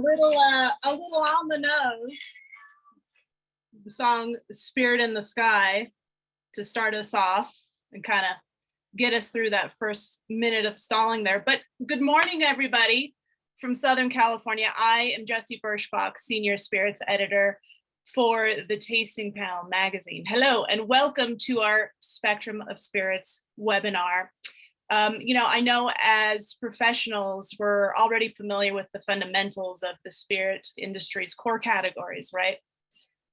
a little on the nose. The song "Spirit in the Sky" to start us off and kind of get us through that first minute of stalling there. But good morning, everybody from Southern California. I am Jessie Birschbach, Senior Spirits Editor for the Tasting Panel magazine. Hello, and welcome to our Spectrum of Spirits webinar. I know as professionals, we're already familiar with the fundamentals of the spirit industry's core categories, right?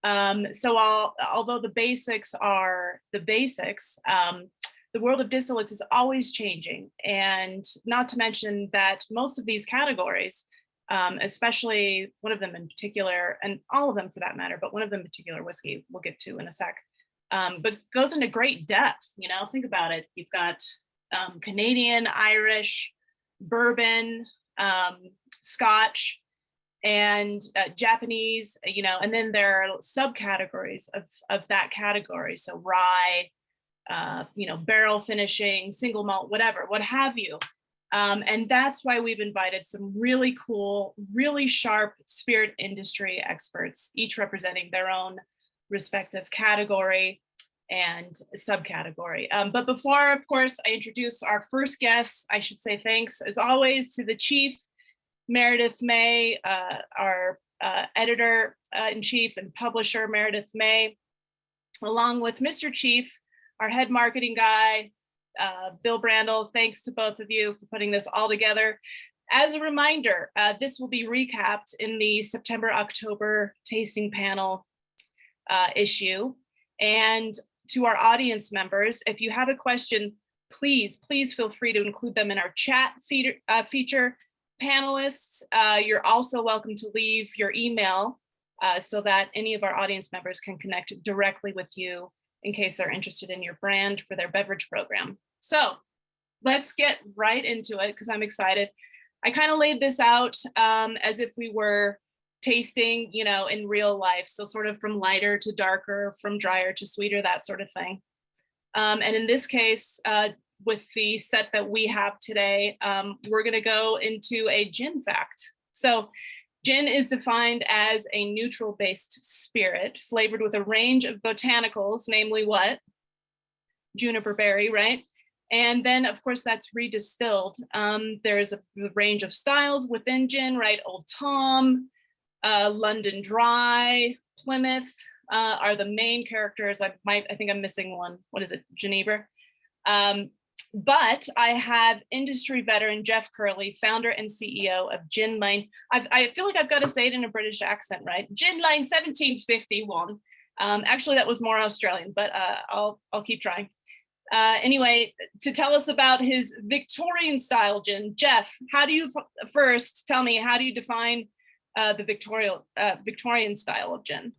Although the basics are the basics, the world of distillates is always changing. And not to mention that most of these categories, especially one of them in particular, and all of them for that matter, but one of them in particular, whiskey, we'll get to in a sec, but goes into great depth. Think about it. You've got Canadian, Irish, bourbon, Scotch, and Japanese, and then there are subcategories of that category. So rye, barrel finishing, single malt, whatever, what have you. And that's why we've invited some really cool, really sharp spirit industry experts, each representing their own respective category and subcategory. But before, of course, I introduce our first guest, I should say thanks, as always, to the Chief, Meredith May, our Editor-in-Chief and Publisher, Meredith May, along with Mr. Chief, our head marketing guy, Bill Brandel. Thanks to both of you for putting this all together. As a reminder, this will be recapped in the September-October Tasting Panel issue. And to our audience members, if you have a question, please feel free to include them in our chat feature. Panelists, you're also welcome to leave your email so that any of our audience members can connect directly with you in case they're interested in your brand for their beverage program. So let's get right into it because I'm excited. I kind of laid this out as if we were tasting, in real life. So sort of from lighter to darker, from drier to sweeter, that sort of thing. And in this case, with the set that we have today, we're going to go into a gin fact. So gin is defined as a neutral-based spirit flavored with a range of botanicals, namely what? Juniper berry, right? And then, of course, that's redistilled. There's a range of styles within gin, right? Old Tom, London Dry, Plymouth are the main characters. I think I'm missing one. What is it? Geneva. But I have industry veteran Jeff Curley, founder and CEO of Gin Lane. I feel like I've got to say it in a British accent, right? Gin Lane 1751. Actually, that was more Australian, but I'll keep trying. Anyway, to tell us about his Victorian style gin, Jeff, how do you first tell me, how do you define the Victorian style of gin?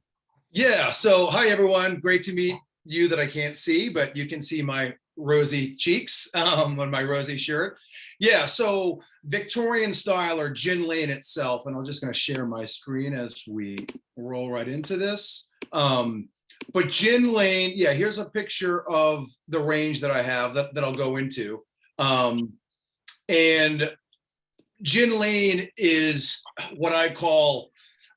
Yeah, so hi everyone, great to meet you that I can't see, but you can see my rosy cheeks on my rosy shirt. Yeah, so Victorian style or gin lane itself, and I'm just going to share my screen as we roll right into this. But gin lane, yeah, here's a picture of the range that I have that I'll go into. And gin lane is what I call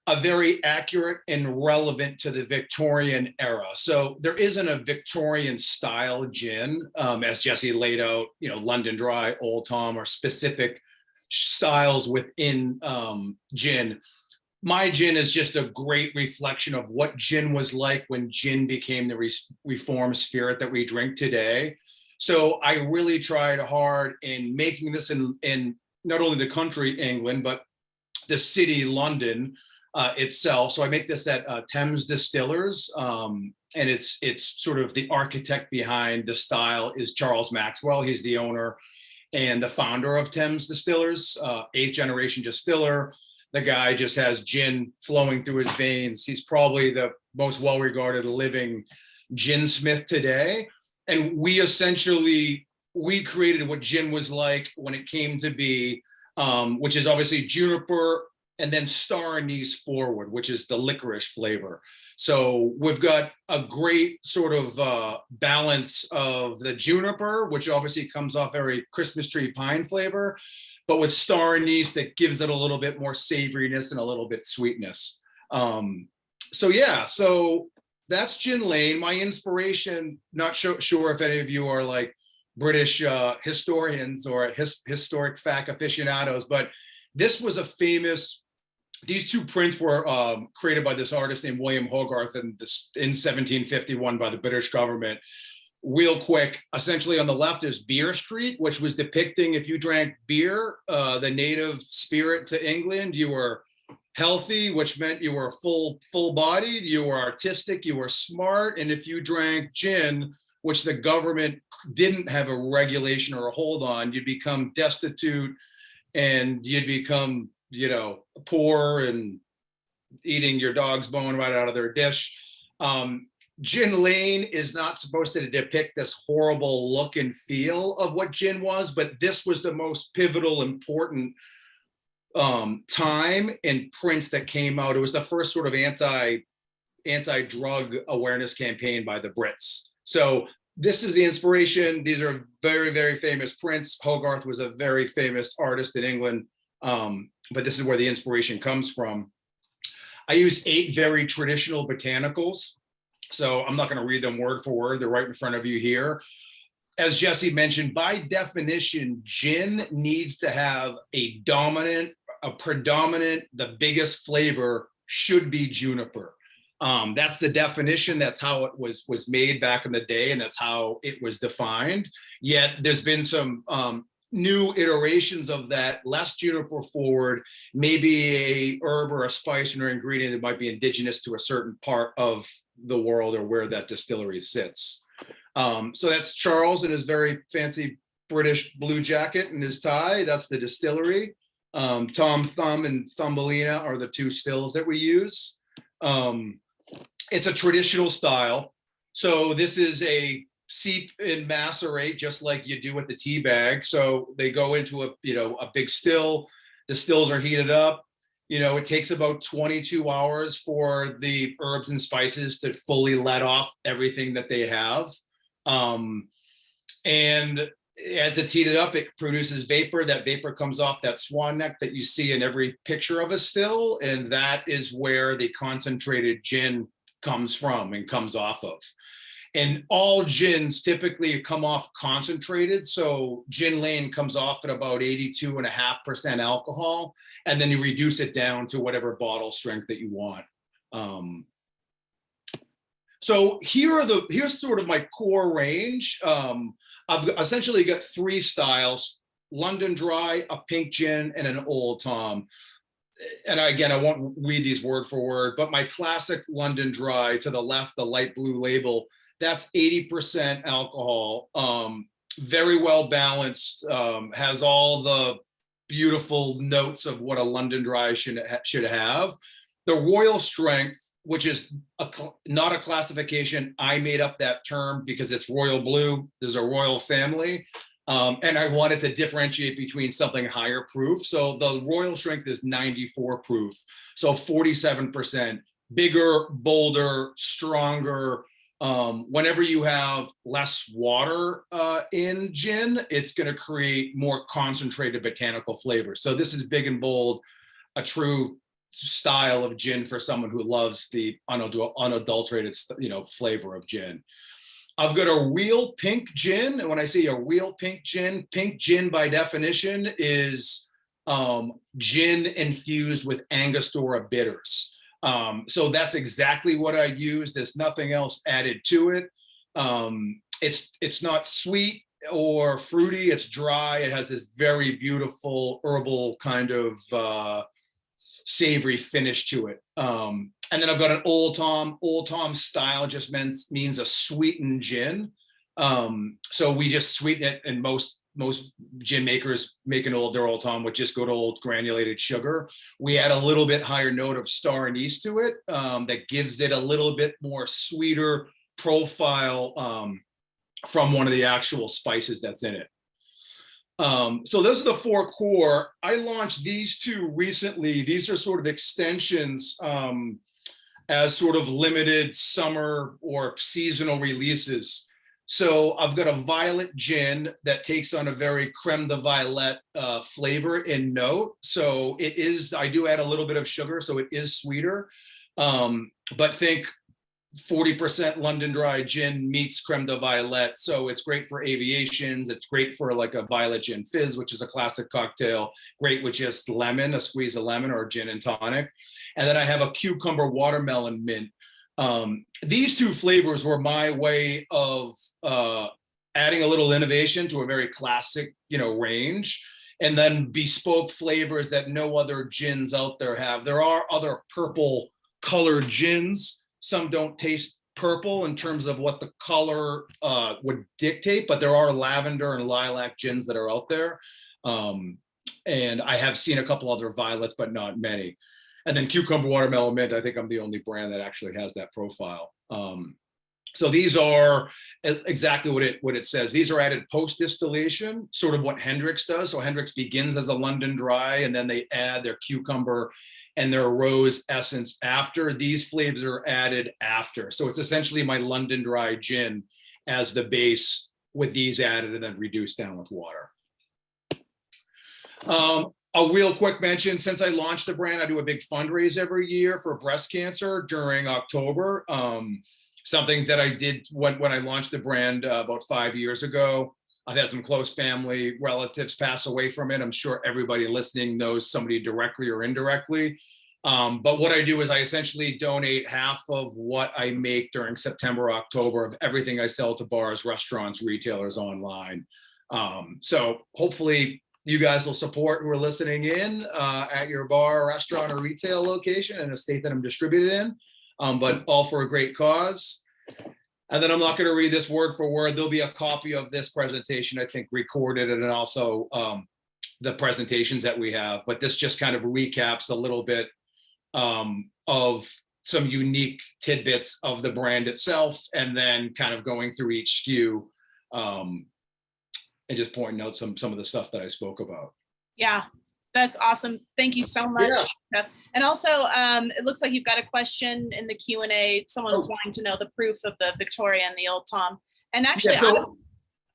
a very accurate and relevant to the Victorian era. So there isn't a Victorian style gin, as Jesse laid out, London Dry, Old Tom, or specific styles within gin. My gin is just a great reflection of what gin was like when gin became the reformed spirit that we drink today. So I really tried hard in making this in not only the country, England, but the city, London, itself. So I make this at Thames Distillers, and it's sort of the architect behind the style is Charles Maxwell. He's the owner and the founder of Thames Distillers, 8th generation distiller. The guy just has gin flowing through his veins. He's probably the most well-regarded living ginsmith today. And we created what gin was like when it came to be, which is obviously juniper, and then star anise forward, which is the licorice flavor. So we've got a great sort of balance of the juniper, which obviously comes off very Christmas tree pine flavor, but with star anise that gives it a little bit more savoriness and a little bit sweetness. So yeah, so that's Gin Lane. My inspiration, not sure if any of you are like British historians or historic fact aficionados, but this was a famous, these two prints were created by this artist named William Hogarth in 1751 by the British government. Real quick, essentially on the left is Beer Street, which was depicting if you drank beer, the native spirit to England, you were healthy, which meant you were full-bodied, you were artistic, you were smart. And if you drank gin, which the government didn't have a regulation or a hold on, you'd become destitute and you'd become, you know, poor and eating your dog's bone right out of their dish. Gin Lane is not supposed to depict this horrible look and feel of what gin was, but this was the most pivotal, important time and prints that came out. It was the first sort of anti-drug awareness campaign by the Brits. So this is the inspiration. These are very, very famous prints. Hogarth was a very famous artist in England, but this is where the inspiration comes from. I use 8 very traditional botanicals. So I'm not going to read them word for word. They're right in front of you here. As Jesse mentioned, by definition, gin needs to have a predominant, the biggest flavor should be juniper. That's the definition. That's how it was made back in the day, and that's how it was defined. Yet there's been some new iterations of that, less juniper forward, maybe a herb or a spice or ingredient that might be indigenous to a certain part of the world or where that distillery sits. So that's Charles in his very fancy British blue jacket and his tie. That's the distillery. Tom Thumb and Thumbelina are the 2 stills that we use. It's a traditional style. So this is a seep and macerate, just like you do with the tea bag. So they go into a big still. The stills are heated up. It takes about 22 hours for the herbs and spices to fully let off everything that they have. And as it's heated up, it produces vapor. That vapor comes off that swan neck that you see in every picture of a still. And that is where the concentrated gin comes from and comes off of. And all gins typically come off concentrated. So Gin Lane comes off at about 82.5% alcohol, and then you reduce it down to whatever bottle strength that you want. So here's sort of my core range. I've essentially got 3 styles: London Dry, a pink gin, and an Old Tom. And again, I won't read these word for word, but my classic London Dry to the left, the light blue label, that's 80% alcohol, very well balanced, has all the beautiful notes of what a London Dry should have. The Royal Strength, which is not a classification, I made up that term because it's royal blue, there's a royal family, and I wanted to differentiate between something higher proof. So the Royal Strength is 94 proof, so 47%, bigger, bolder, stronger. Whenever you have less water in gin, it's going to create more concentrated botanical flavors. So this is big and bold, a true style of gin for someone who loves the unadulterated, flavor of gin. I've got a real pink gin, and when I say a real pink gin by definition is gin infused with Angostura bitters. So that's exactly what I use. There's nothing else added to it. It's not sweet or fruity. It's dry. It has this very beautiful herbal kind of savory finish to it. And then I've got an Old Tom. Old Tom style just means a sweetened gin. So we just sweeten it, and most gin makers make their Old Tom with just good old granulated sugar. We add a little bit higher note of star anise to it that gives it a little bit more sweeter profile from one of the actual spices that's in it. So those are the 4 core. I launched these 2 recently. These are sort of extensions as sort of limited summer or seasonal releases. So I've got a violet gin that takes on a very creme de violet flavor and note. So it is, I do add a little bit of sugar, so it is sweeter. But think 40% London Dry gin meets creme de violet. So it's great for aviations. It's great for like a violet gin fizz, which is a classic cocktail. Great with just lemon, a squeeze of lemon, or gin and tonic. And then I have a cucumber watermelon mint. These two flavors were my way of adding a little innovation to a very classic, range, and then bespoke flavors that no other gins out there have. There are other purple colored gins. Some don't taste purple in terms of what the color would dictate, but there are lavender and lilac gins that are out there. And I have seen a couple other violets, but not many. And then cucumber watermelon mint, I think I'm the only brand that actually has that profile. So these are exactly what it says. These are added post distillation, sort of what Hendrick's does. So Hendrick's begins as a London Dry, and then they add their cucumber and their rose essence after. These flavors are added after. So it's essentially my London Dry gin as the base, with these added and then reduced down with water. A real quick mention, since I launched the brand, I do a big fundraise every year for breast cancer during October. Something that I did when I launched the brand about 5 years ago. I've had some close family relatives pass away from it. I'm sure everybody listening knows somebody directly or indirectly. But what I do is I essentially donate half of what I make during September, October, of everything I sell to bars, restaurants, retailers, online. So hopefully you guys will support who are listening in at your bar, restaurant, or retail location in a state that I'm distributed in, but all for a great cause. And then I'm not going to read this word for word. There'll be a copy of this presentation, I think, recorded, and then also the presentations that we have. But this just kind of recaps a little bit of some unique tidbits of the brand itself, and then kind of going through each SKU and just pointing out some of the stuff that I spoke about. Yeah, that's awesome. Thank you so much, Jeff. And also, it looks like you've got a question in the Q&A. Someone was wanting to know the proof of the Victoria and the Old Tom. And actually,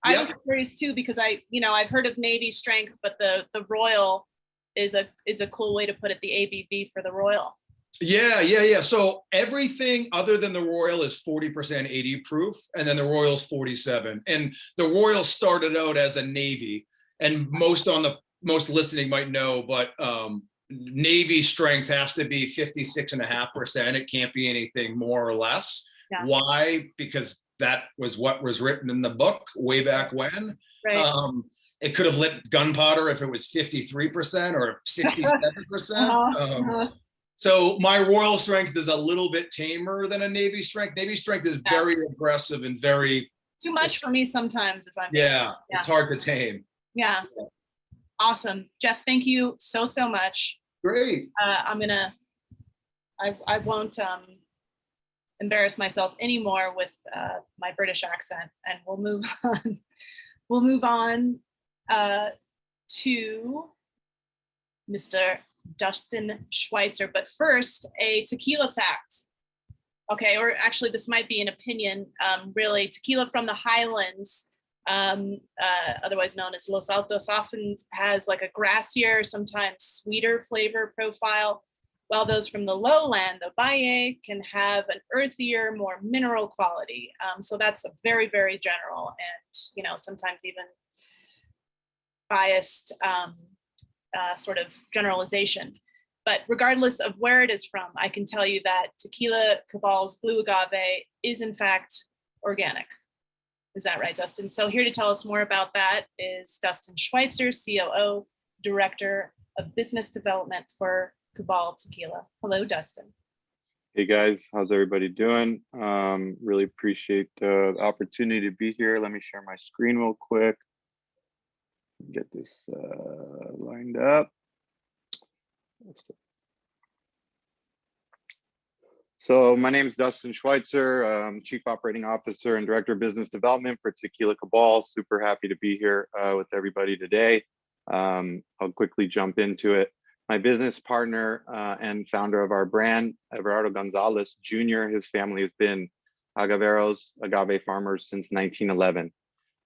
I was curious too, because I've heard of Navy strength, but the Royal is a cool way to put it, the ABV for the Royal. Yeah. So everything other than the Royal is 40% 80 proof, and then the Royal's 47. And the Royal started out as a Navy, and most listening might know, but Navy strength has to be 56.5%. It can't be anything more or less. Yeah. Why? Because that was what was written in the book way back when. Right. It could have lit gunpowder if it was 53% or 67%. So my Royal strength is a little bit tamer than a Navy strength. Navy strength is very aggressive and very too much for me sometimes. If I'm it's hard to tame. Yeah. Awesome, Jeff. Thank you so much. Great. I won't embarrass myself anymore with my British accent, and we'll move on. We'll move on to Mr. Dustin Schweitzer, but first, a tequila fact. Okay, or actually this might be an opinion, really. Tequila from the Highlands, otherwise known as Los Altos, often has like a grassier, sometimes sweeter flavor profile, while those from the lowland, the Valle, can have an earthier, more mineral quality. So that's a very, very general and, sometimes even biased sort of generalization. But regardless of where it is from, I can tell you that Tequila Cabal's Blue Agave is in fact organic. Is that right, Dustin? So here to tell us more about that is Dustin Schweitzer, COO, Director of Business Development for Cabal Tequila. Hello, Dustin. Hey guys, how's everybody doing? Really appreciate the opportunity to be here. Let me share my screen real quick. Get this lined up. So my name is Dustin Schweitzer, Chief Operating Officer and Director of Business Development for Tequila Cabal. Super happy to be here with everybody today. I'll quickly jump into it. My business partner and founder of our brand, Everardo Gonzalez Jr., his family has been agaveros, agave farmers since 1911.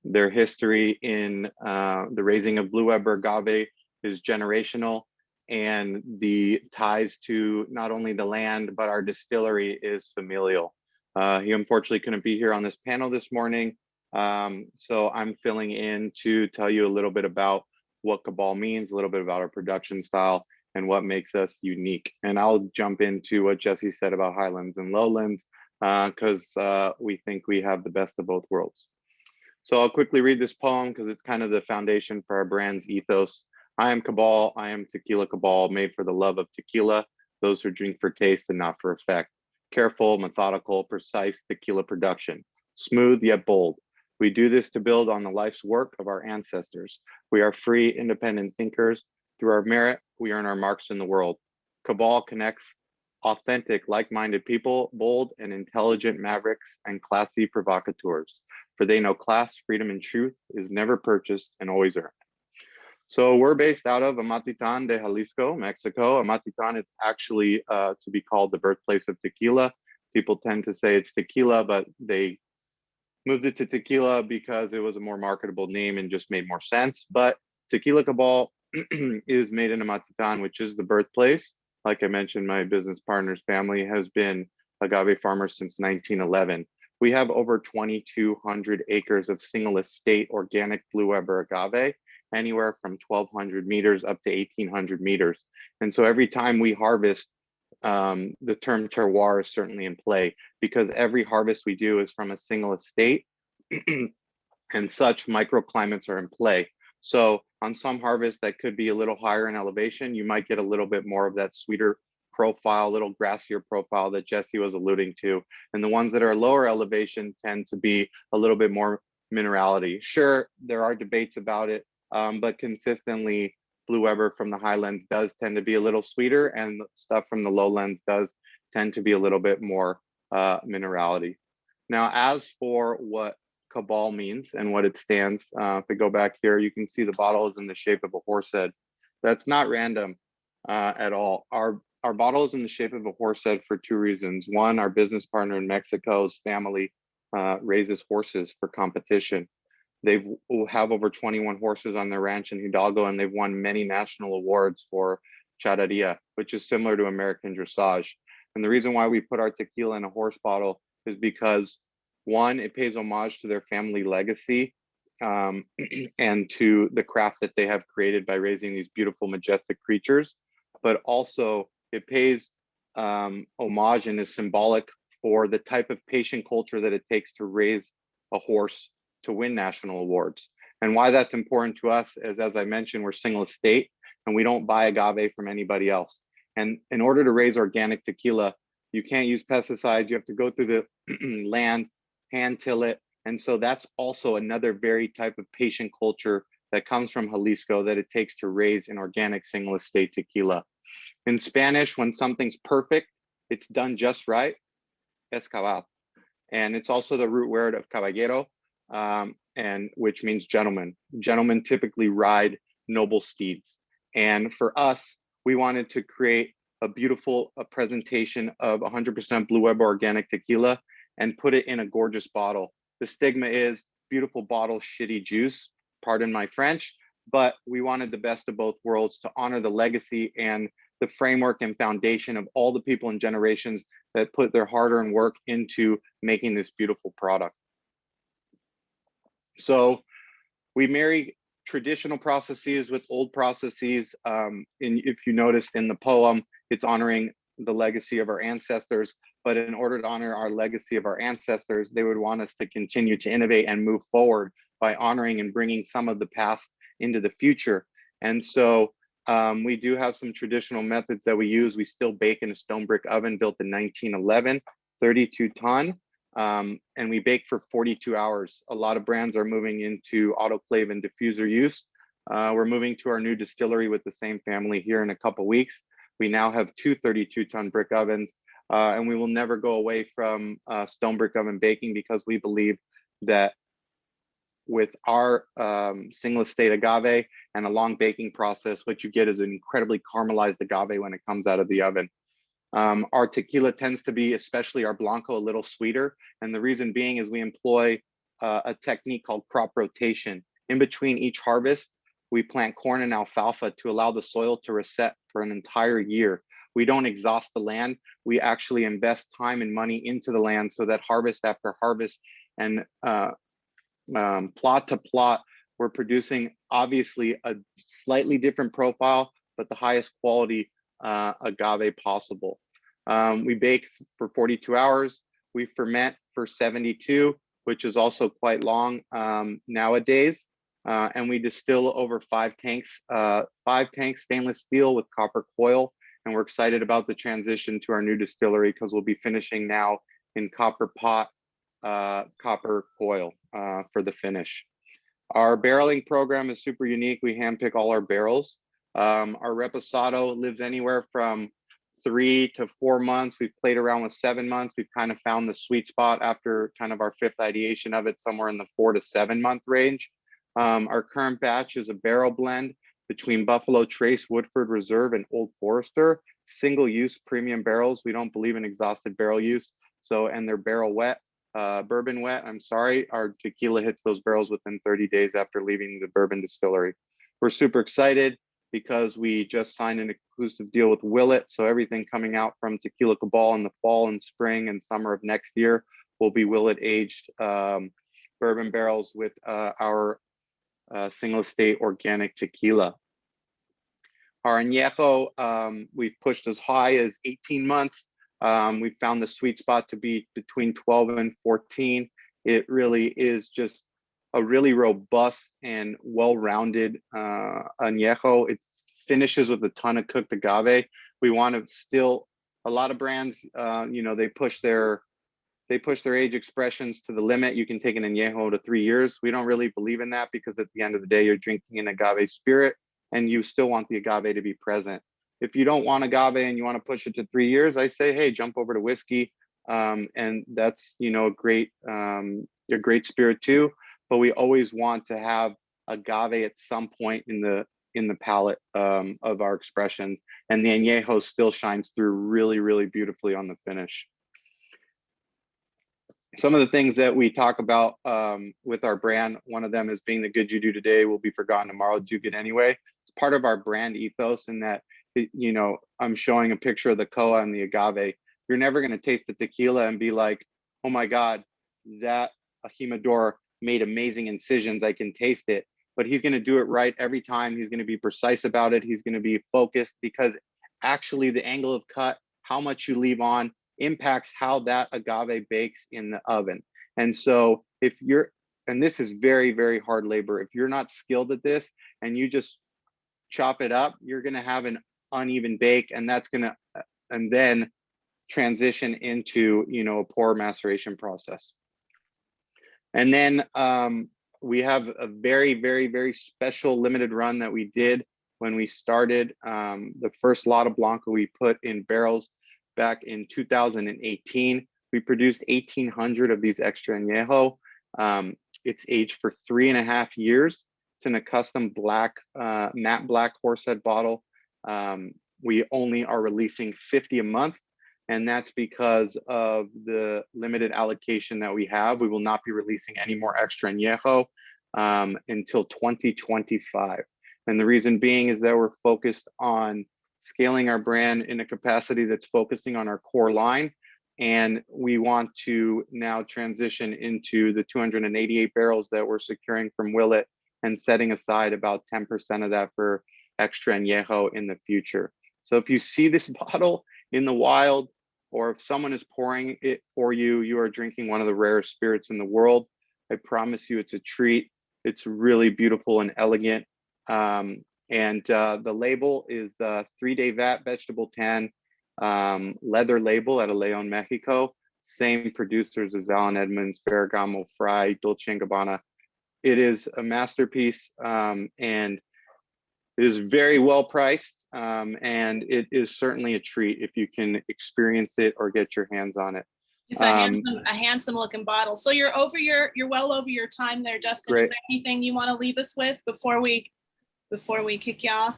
Their history in the raising of Blue Weber agave is generational, and the ties to not only the land, but our distillery is familial. He unfortunately couldn't be here on this panel this morning, so I'm filling in to tell you a little bit about what Cabal means, a little bit about our production style, and what makes us unique. And I'll jump into what Jesse said about highlands and lowlands, because we think we have the best of both worlds. So I'll quickly read this poem because it's kind of the foundation for our brand's ethos. I am Cabal, I am Tequila Cabal, made for the love of tequila, those who drink for taste and not for effect. Careful, methodical, precise tequila production, smooth yet bold. We do this to build on the life's work of our ancestors. We are free, independent thinkers. Through our merit, we earn our marks in the world. Cabal connects authentic, like-minded people, bold and intelligent mavericks, and classy provocateurs. For they know class, freedom, and truth is never purchased and always earned. So we're based out of Amatitan de Jalisco, Mexico. Amatitan is actually to be called the birthplace of tequila. People tend to say it's tequila, but they moved it to tequila because it was a more marketable name and just made more sense. But Tequila Cabal is made in Amatitan, which is the birthplace. Like I mentioned, my business partner's family has been agave farmers since 1911. We have over 2,200 acres of single estate organic Blue Weber agave, anywhere from 1,200 meters up to 1,800 meters. And so every time we harvest, the term terroir is certainly in play, because every harvest we do is from a single estate and such microclimates are in play. So on some harvests that could be a little higher in elevation, you might get a little bit more of that sweeter profile, a little grassier profile that Jesse was alluding to. And the ones that are lower elevation tend to be a little bit more minerality. Sure, there are debates about it, but consistently Blue Weber from the highlands does tend to be a little sweeter, and stuff from the lowlands does tend to be a little bit more minerality. Now, as for what Cabal means and what it stands, if we go back here, you can see the bottle is in the shape of a horse head. That's not random at all. Our bottle is in the shape of a horse head for two reasons. One, our business partner in Mexico's family raises horses for competition. They have over 21 horses on their ranch in Hidalgo, and they've won many national awards for charreria, which is similar to American dressage. And the reason why we put our tequila in a horse bottle is because, one, it pays homage to their family legacy and to the craft that they have created by raising these beautiful, majestic creatures. But also it pays homage and is symbolic for the type of patient culture that it takes to raise a horse to win national awards. And why that's important to us is, as I mentioned, we're single estate and we don't buy agave from anybody else. And in order to raise organic tequila, you can't use pesticides. You have to go through the land, hand till it. And so that's also another very type of patient culture that comes from Jalisco that it takes to raise an organic single estate tequila. In Spanish, when something's perfect, it's done just right, es cabal. And it's also the root word of caballero, and which means gentleman. Gentlemen typically ride noble steeds. And for us, we wanted to create a beautiful presentation of 100% Blue Weber organic tequila and put it in a gorgeous bottle. The stigma is beautiful bottle, shitty juice, pardon my French, but we wanted the best of both worlds to honor the legacy and the framework and foundation of all the people and generations that put their hard-earned work into making this beautiful product. So we marry traditional processes with old processes. If you noticed in the poem, it's honoring the legacy of our ancestors, but in order to honor our legacy of our ancestors, they would want us to continue to innovate and move forward by honoring and bringing some of the past into the future. And so we do have some traditional methods that we use. We still bake in a stone brick oven built in 1911, 32 ton, and we bake for 42 hours. A lot of brands are moving into autoclave and diffuser use. We're moving to our new distillery with the same family here in a couple weeks. We now have two 32-ton brick ovens, and we will never go away from stone brick oven baking, because we believe that with our single estate agave and a long baking process, what you get is an incredibly caramelized agave when it comes out of the oven. Our tequila tends to be, especially our Blanco, a little sweeter. And the reason being is we employ a technique called crop rotation. In between each harvest, we plant corn and alfalfa to allow the soil to reset for an entire year. We don't exhaust the land. We actually invest time and money into the land so that harvest after harvest and plot to plot, we're producing obviously a slightly different profile, but the highest quality agave possible. We bake for 42 hours. We ferment for 72, which is also quite long nowadays. And we distill over 5 tanks stainless steel with copper coil. And we're excited about the transition to our new distillery because we'll be finishing now in copper pot, copper coil for the finish. Our barreling program is super unique. We handpick all our barrels. Our Reposado lives anywhere from 3 to 4 months. We've played around with 7 months. We've kind of found the sweet spot after kind of our 5th ideation of it, somewhere in the 4 to 7 month range. Our current batch is a barrel blend between Buffalo Trace, Woodford Reserve, and Old Forester. Single-use premium barrels. We don't believe in exhausted barrel use. So, and they're barrel wet, bourbon wet. I'm sorry, our tequila hits those barrels within 30 days after leaving the bourbon distillery. We're super excited because we just signed an exclusive deal with Willet. So everything coming out from Tequila Cabal in the fall and spring and summer of next year will be Willet aged bourbon barrels with our single estate organic tequila. Our añejo, we've pushed as high as 18 months. We found the sweet spot to be between 12 and 14. It really is just a really robust and well-rounded añejo. It finishes with a ton of cooked agave. We want to still, a lot of brands, you know, they push their age expressions to the limit. You can take an añejo to 3 years. We don't really believe in that because at the end of the day, you're drinking an agave spirit and you still want the agave to be present. If you don't want agave and you want to push it to 3 years, I say, hey, jump over to whiskey. And that's, you know, a great spirit too. But we always want to have agave at some point in the palate of our expressions. And the añejo still shines through really, really beautifully on the finish. Some of the things that we talk about with our brand, one of them is being the good you do today will be forgotten tomorrow, do good anyway. It's part of our brand ethos in that, you know, I'm showing a picture of the koa and the agave. You're never going to taste the tequila and be like, oh my God, that Ajimador made amazing incisions. I can taste it. But he's going to do it right every time. He's going to be precise about it. He's going to be focused because actually the angle of cut, how much you leave on, impacts how that agave bakes in the oven. And so if you're, and this is very, very hard labor, if you're not skilled at this and you just chop it up, you're going to have an uneven bake, and that's going to, and then transition into, you know, a pour maceration process. And then we have a very, very, very special limited run that we did when we started. The first lot of Blanco we put in barrels back in 2018. We produced 1,800 of these extra añejo. It's aged for 3.5 years. It's in a custom black, matte black horsehead bottle. We only are releasing 50 a month, and that's because of the limited allocation that we have. We will not be releasing any more extra añejo until 2025. And the reason being is that we're focused on scaling our brand in a capacity that's focusing on our core line. And we want to now transition into the 288 barrels that we're securing from Willet and setting aside about 10% of that for extra añejo in the future. So if you see this bottle in the wild, or if someone is pouring it for you, you are drinking one of the rarest spirits in the world. I promise you it's a treat. It's really beautiful and elegant. And the label is 3-day vat, vegetable tan, leather label at Leon, Mexico. Same producers as Allen Edmonds, Ferragamo, Fry, Dolce & Gabbana. It is a masterpiece, and it is very well priced, and it is certainly a treat if you can experience it or get your hands on it. It's a handsome looking bottle. So you're well over your time there, Justin. Great. Is there anything you want to leave us with before we kick you off?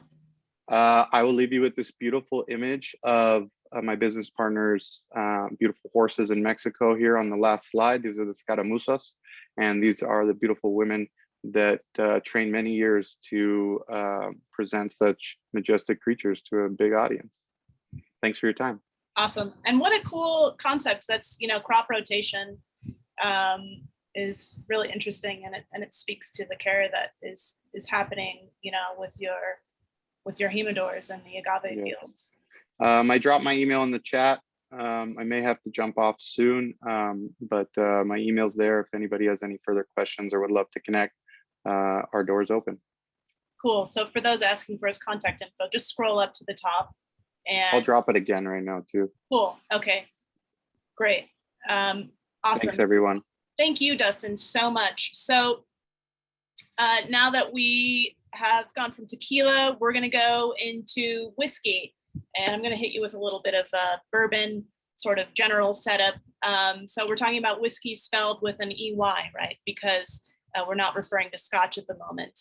I will leave you with this beautiful image of my business partners' beautiful horses in Mexico here on the last slide. These are the scaramuzas, and these are the beautiful women that trained many years to present such majestic creatures to a big audience. Thanks for your time. Awesome. And what a cool concept. That's, crop rotation is really interesting, and it speaks to the care that is happening, with your humidors and the agave fields. I dropped my email in the chat. I may have to jump off soon, but my email's there. If anybody has any further questions or would love to connect, our door's open. Cool. So for those asking for his contact info, just scroll up to the top. And I'll drop it again right now too. Cool. Okay. Great. Awesome. Thanks, everyone. Thank you, Dustin, so much. So now that we have gone from tequila, we're going to go into whiskey. And I'm going to hit you with a little bit of bourbon sort of general setup. So we're talking about whiskey spelled with an EY, right? Because we're not referring to Scotch at the moment.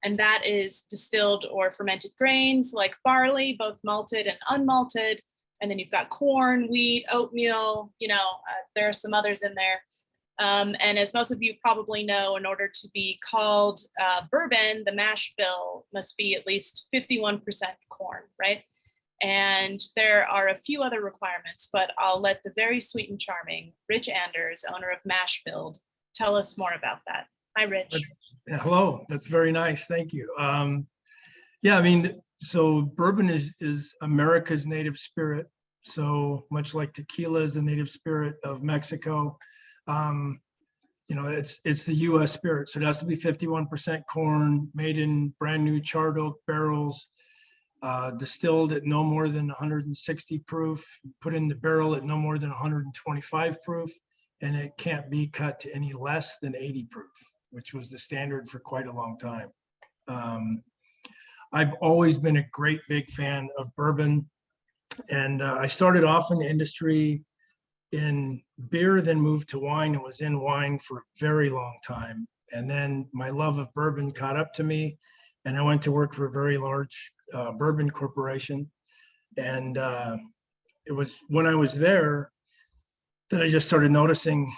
And that is distilled or fermented grains like barley, both malted and unmalted. And then you've got corn, wheat, oatmeal, there are some others in there. And as most of you probably know, in order to be called bourbon, the mash bill must be at least 51% corn, right? And there are a few other requirements, but I'll let the very sweet and charming Rich Anders, owner of Mash Build, tell us more about that. Hi, Rich. Hello, that's very nice. Thank you. Yeah, I mean, so bourbon is America's native spirit. So much like tequila is the native spirit of Mexico, it's the U.S. spirit. So it has to be 51% corn, made in brand new charred oak barrels, distilled at no more than 160 proof, put in the barrel at no more than 125 proof, and it can't be cut to any less than 80 proof, which was the standard for quite a long time. I've always been a great big fan of bourbon, and I started off in the industry in beer, then moved to wine, and was in wine for a very long time. And then my love of bourbon caught up to me, and I went to work for a very large bourbon corporation. And it was when I was there that I just started noticing,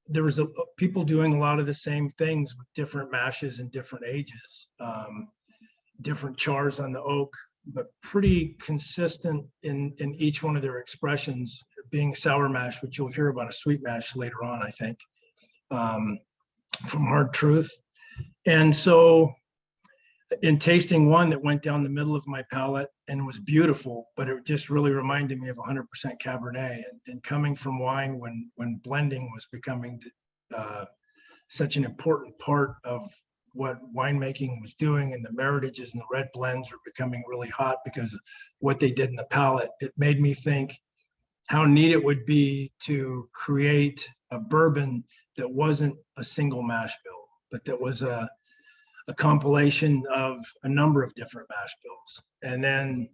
there was people doing a lot of the same things with different mashes and different ages, different chars on the oak, but pretty consistent in each one of their expressions, being sour mash, which you'll hear about a sweet mash later on, I think, from Hard Truth. And so in tasting one that went down the middle of my palate and was beautiful, but it just really reminded me of 100% Cabernet. And coming from wine when blending was becoming such an important part of what winemaking was doing, and the Meritages and the red blends were becoming really hot because of what they did in the palate, it made me think how neat it would be to create a bourbon that wasn't a single mash bill, but that was a compilation of a number of different mash bills. And then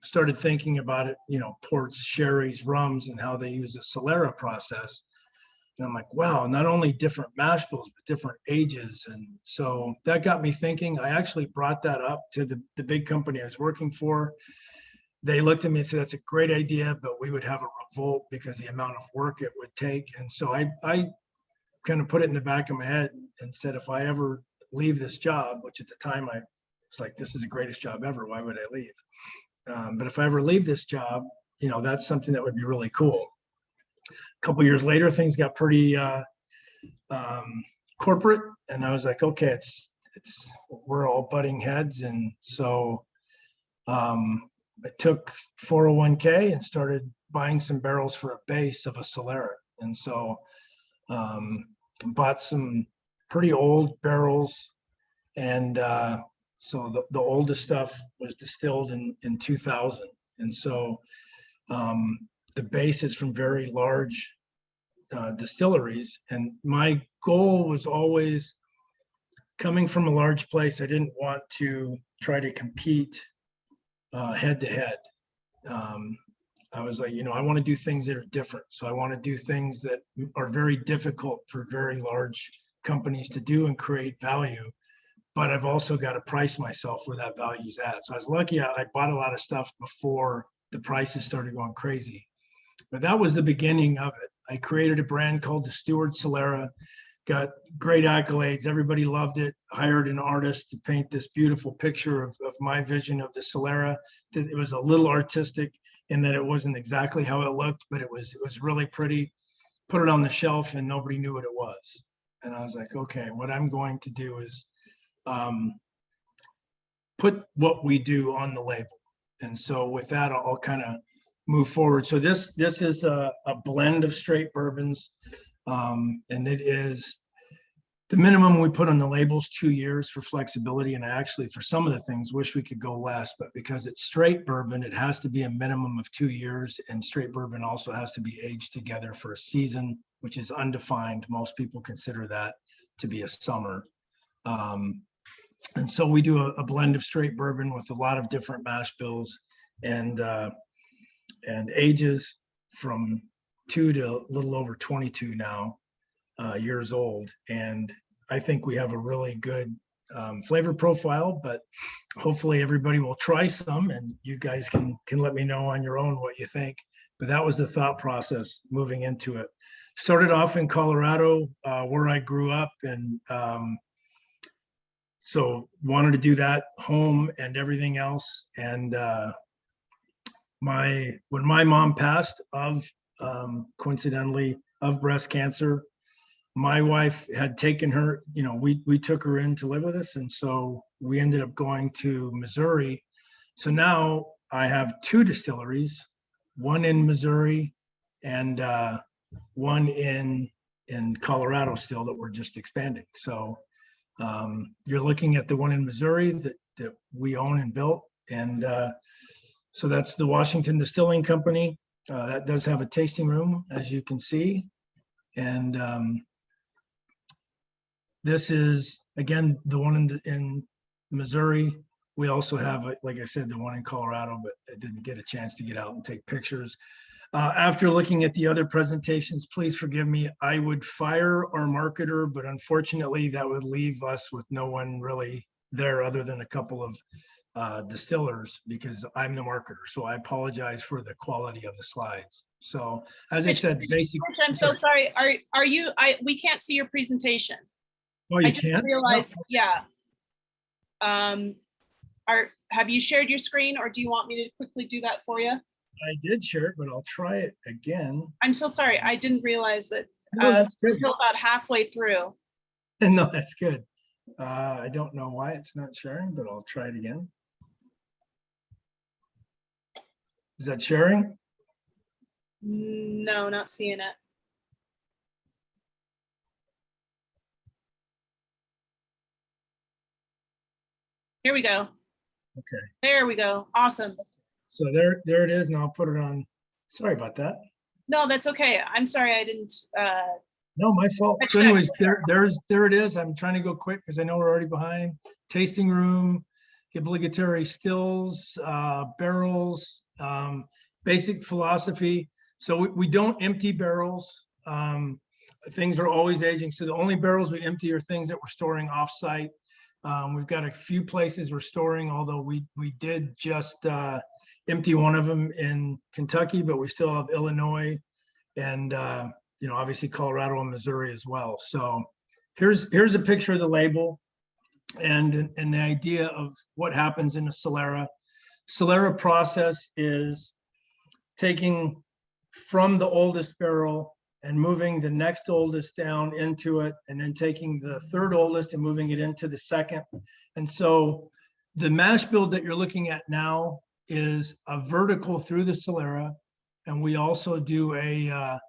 started thinking about it, ports, sherries, rums, and how they use a Solera process. And I'm like, wow, not only different mash bills, but different ages. And so that got me thinking. I actually brought that up to the big company I was working for. They looked at me and said, that's a great idea, but we would have a revolt because the amount of work it would take. And so I kind of put it in the back of my head and said, if I ever leave this job, which at the time I was like, this is the greatest job ever, why would I leave? But if I ever leave this job, that's something that would be really cool. A couple years later, things got pretty corporate, and I was like, okay, we're all butting heads. And so I took 401k and started buying some barrels for a base of a Solera. And so bought some pretty old barrels, and so the oldest stuff was distilled in 2000. And so the base is from very large distilleries, and my goal was always, coming from a large place, I didn't want to try to compete head to head. I was like, I want to do things that are different. So I want to do things that are very difficult for very large companies to do and create value, but I've also got to price myself where that value's at. So I was lucky I bought a lot of stuff before the prices started going crazy. But that was the beginning of it. I created a brand called the Stewart Solera, got great accolades. Everybody loved it. Hired an artist to paint this beautiful picture of my vision of the Solera. It was a little artistic in that it wasn't exactly how it looked, but it was really pretty. Put it on the shelf and nobody knew what it was. And I was like, okay, what I'm going to do is put what we do on the label. And so with that, I'll kind of move forward. So this is a blend of straight bourbons. And it is the minimum we put on the labels 2 years for flexibility. And I actually, for some of the things, wish we could go less, but because it's straight bourbon, it has to be a minimum of 2 years. And straight bourbon also has to be aged together for a season, which is undefined. Most people consider that to be a summer. And so we do a blend of straight bourbon with a lot of different mash bills and ages from 2 to a little over 22 now years old. And I think we have a really good flavor profile, but hopefully everybody will try some and you guys can let me know on your own what you think. But that was the thought process moving into it. Started off in Colorado, where I grew up, and so wanted to do that home and everything else. And when my mom passed of coincidentally of breast cancer, my wife had taken her, we took her in to live with us. And so we ended up going to Missouri. So now I have 2 distilleries, one in Missouri and one in Colorado still that we're just expanding. So you're looking at the one in Missouri that we own and built. And so that's the Washington Distilling Company. That does have a tasting room, as you can see. And this is, again, the one in Missouri. We also have, like I said, the one in Colorado, but I didn't get a chance to get out and take pictures. After looking at the other presentations, please forgive me. I would fire our marketer, but unfortunately that would leave us with no one really there other than a couple of distillers, because I'm the marketer. So I apologize for the quality of the slides. So as I said, basically. I'm so sorry. Are you, we can't see your presentation. Oh, you I just can't? realized, yeah. Have you shared your screen, or do you want me to quickly do that for you? I did share it, but I'll try it again. I'm so sorry. I didn't realize that. No, that's good. Until about halfway through. No, that's good. I don't know why it's not sharing, but I'll try it again. Is that sharing? No, not seeing it. Here we go. Okay. There we go. Awesome. So there it is. And I'll put it on. Sorry about that. No, that's okay. I'm sorry I didn't. No, my fault. So anyways, there it is. I'm trying to go quick because I know we're already behind. Tasting room, obligatory stills, barrels, basic philosophy. So we don't empty barrels. Things are always aging. So the only barrels we empty are things that we're storing offsite. We've got a few places we're storing, although we did just empty one of them in Kentucky, but we still have Illinois and obviously Colorado and Missouri as well. So here's a picture of the label and the idea of what happens in a Solera. Solera process is taking from the oldest barrel and moving the next oldest down into it, and then taking the third oldest and moving it into the second. And so the mash build that you're looking at now is a vertical through the Solera. And we also do a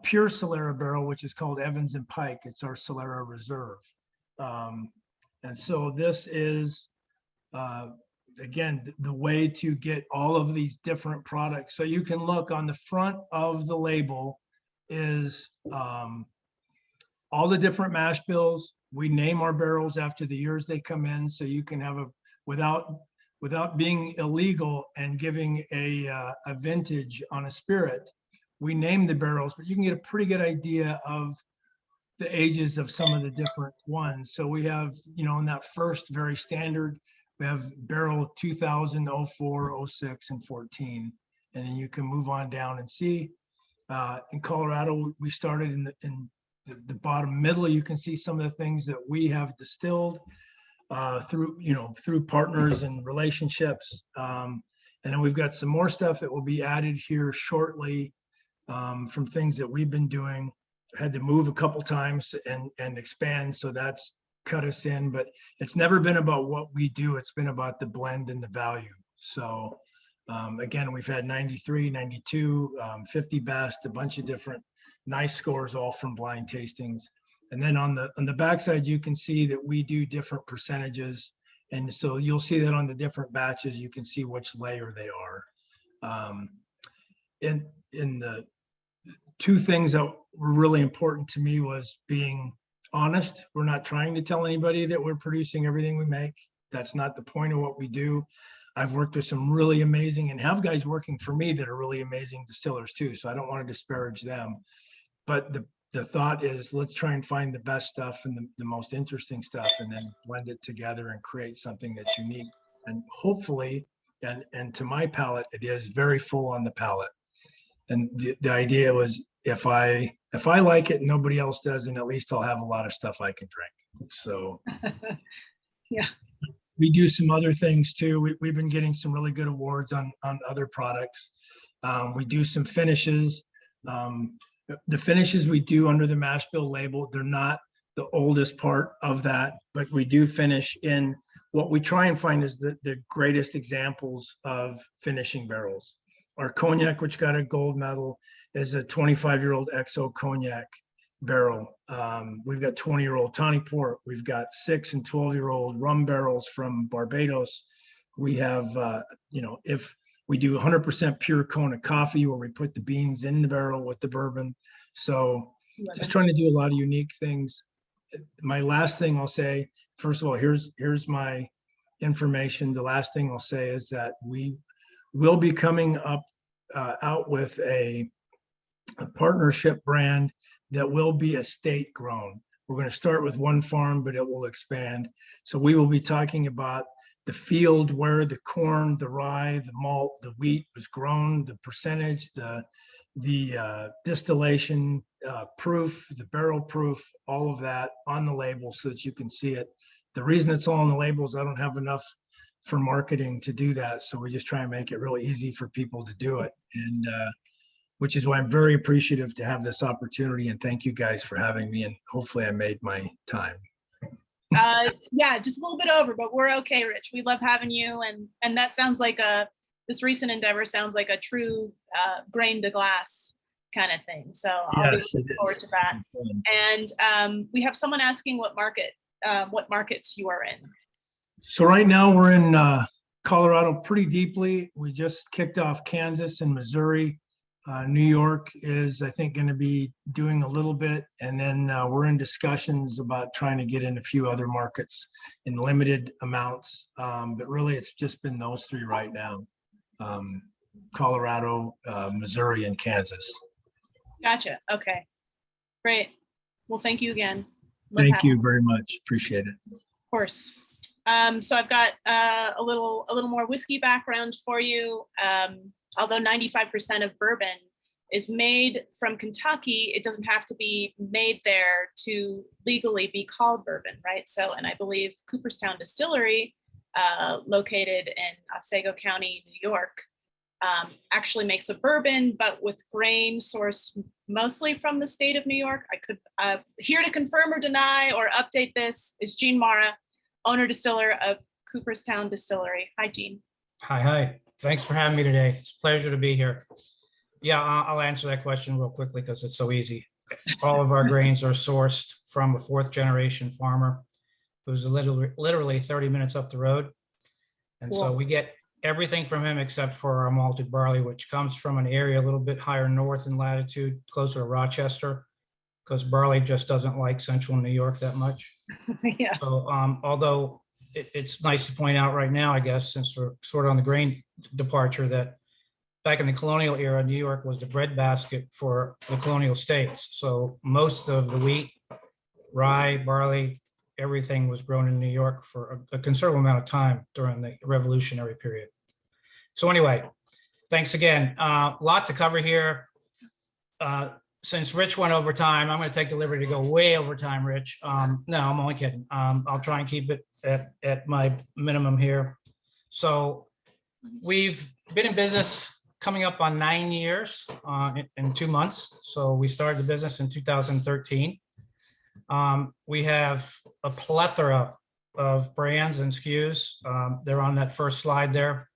pure Solera barrel, which is called Evans and Pike. It's our Solera Reserve. And so this is, again, the way to get all of these different products. So you can look on the front of the label is all the different mash bills. We name our barrels after the years they come in, so you can have without being illegal and giving a vintage on a spirit. We name the barrels, but you can get a pretty good idea of the ages of some of the different ones. So we have, in that first very standard, we have barrel 2000, 04, 06, and 14. and then you can move on down and see. In Colorado, we started in the bottom middle. You can see some of the things that we have distilled through partners and relationships. And then we've got some more stuff that will be added here shortly from things that we've been doing. Had to move a couple times and expand, so that's cut us in, but it's never been about what we do. It's been about the blend and the value. So again, we've had 93, 92, 50 best, a bunch of different nice scores, all from blind tastings. And then on the backside, you can see that we do different percentages. And so you'll see that on the different batches, you can see which layer they are. In the two things that were really important to me was being honest. We're not trying to tell anybody that we're producing everything we make. That's not the point of what we do. I've worked with some really amazing and have guys working for me that are really amazing distillers too. So I don't want to disparage them. But the thought is, let's try and find the best stuff and the most interesting stuff, and then blend it together and create something that's unique. And hopefully, and to my palate, it is very full on the palate. And the idea was, if I like it and nobody else does, then at least I'll have a lot of stuff I can drink. So yeah, we do some other things too. We've been getting some really good awards on other products. We do some finishes. The finishes we do under the mash bill label, they're not the oldest part of that, but we do finish in what we try and find is the greatest examples of finishing barrels. Our cognac, which got a gold medal, is a 25-year-old XO cognac barrel. We've got 20-year-old tawny port. We've got 6 and 12-year-old rum barrels from Barbados. We have, if we do 100% pure Kona coffee, where we put the beans in the barrel with the bourbon. So just trying to do a lot of unique things. My last thing I'll say, first of all, here's my information. The last thing I'll say is that we will be coming up out with a partnership brand that will be estate grown. We're going to start with one farm, but it will expand. So we will be talking about the field where the corn, the rye, the malt, the wheat was grown, the percentage, the distillation proof, the barrel proof, all of that on the label so that you can see it. The reason it's all on the label is I don't have enough for marketing to do that. So we just try and make it really easy for people to do it. And which is why I'm very appreciative to have this opportunity, and thank you guys for having me. And hopefully I made my time. Yeah, just a little bit over, but we're okay, Rich. We love having you. And that sounds like this recent endeavor sounds like a true grain to glass kind of thing. So I'll be looking forward to that. And we have someone asking what markets you are in. So right now we're in Colorado pretty deeply. We just kicked off Kansas and Missouri. New York is, I think, going to be doing a little bit. And then we're in discussions about trying to get in a few other markets in limited amounts. But really, it's just been those three right now. Colorado, Missouri, and Kansas. Gotcha. Okay. Great. Well, thank you again. Thank you very much. Appreciate it. Of course. So I've got a little more whiskey background for you. Although 95% of bourbon is made from Kentucky, it doesn't have to be made there to legally be called bourbon, right? So, and I believe Cooperstown Distillery, located in Otsego County, New York, actually makes a bourbon, but with grain sourced mostly from the state of New York. I could, here to confirm or deny or update this is Gene Mara, owner distiller of Cooperstown Distillery. Hi, Gene. Hi. Thanks for having me today. It's a pleasure to be here. Yeah, I'll answer that question real quickly because it's so easy. All of our grains are sourced from a 4th generation farmer who's literally 30 minutes up the road. And Cool. So we get everything from him except for our malted barley, which comes from an area a little bit higher north in latitude, closer to Rochester, because barley just doesn't like central New York that much. Yeah. So although it's nice to point out right now, I guess, since we're sort of on the grain departure, that back in the colonial era, New York was the breadbasket for the colonial states. So most of the wheat, rye, barley, everything was grown in New York for a considerable amount of time during the Revolutionary period. So anyway, thanks again. A lot to cover here. Since Rich went over time, I'm going to take the liberty to go way over time, Rich. No, I'm only kidding. I'll try and keep it at my minimum here. So we've been in business coming up on 9 years in 2 months. So we started the business in 2013. We have a plethora of brands and SKUs. They're on that first slide there.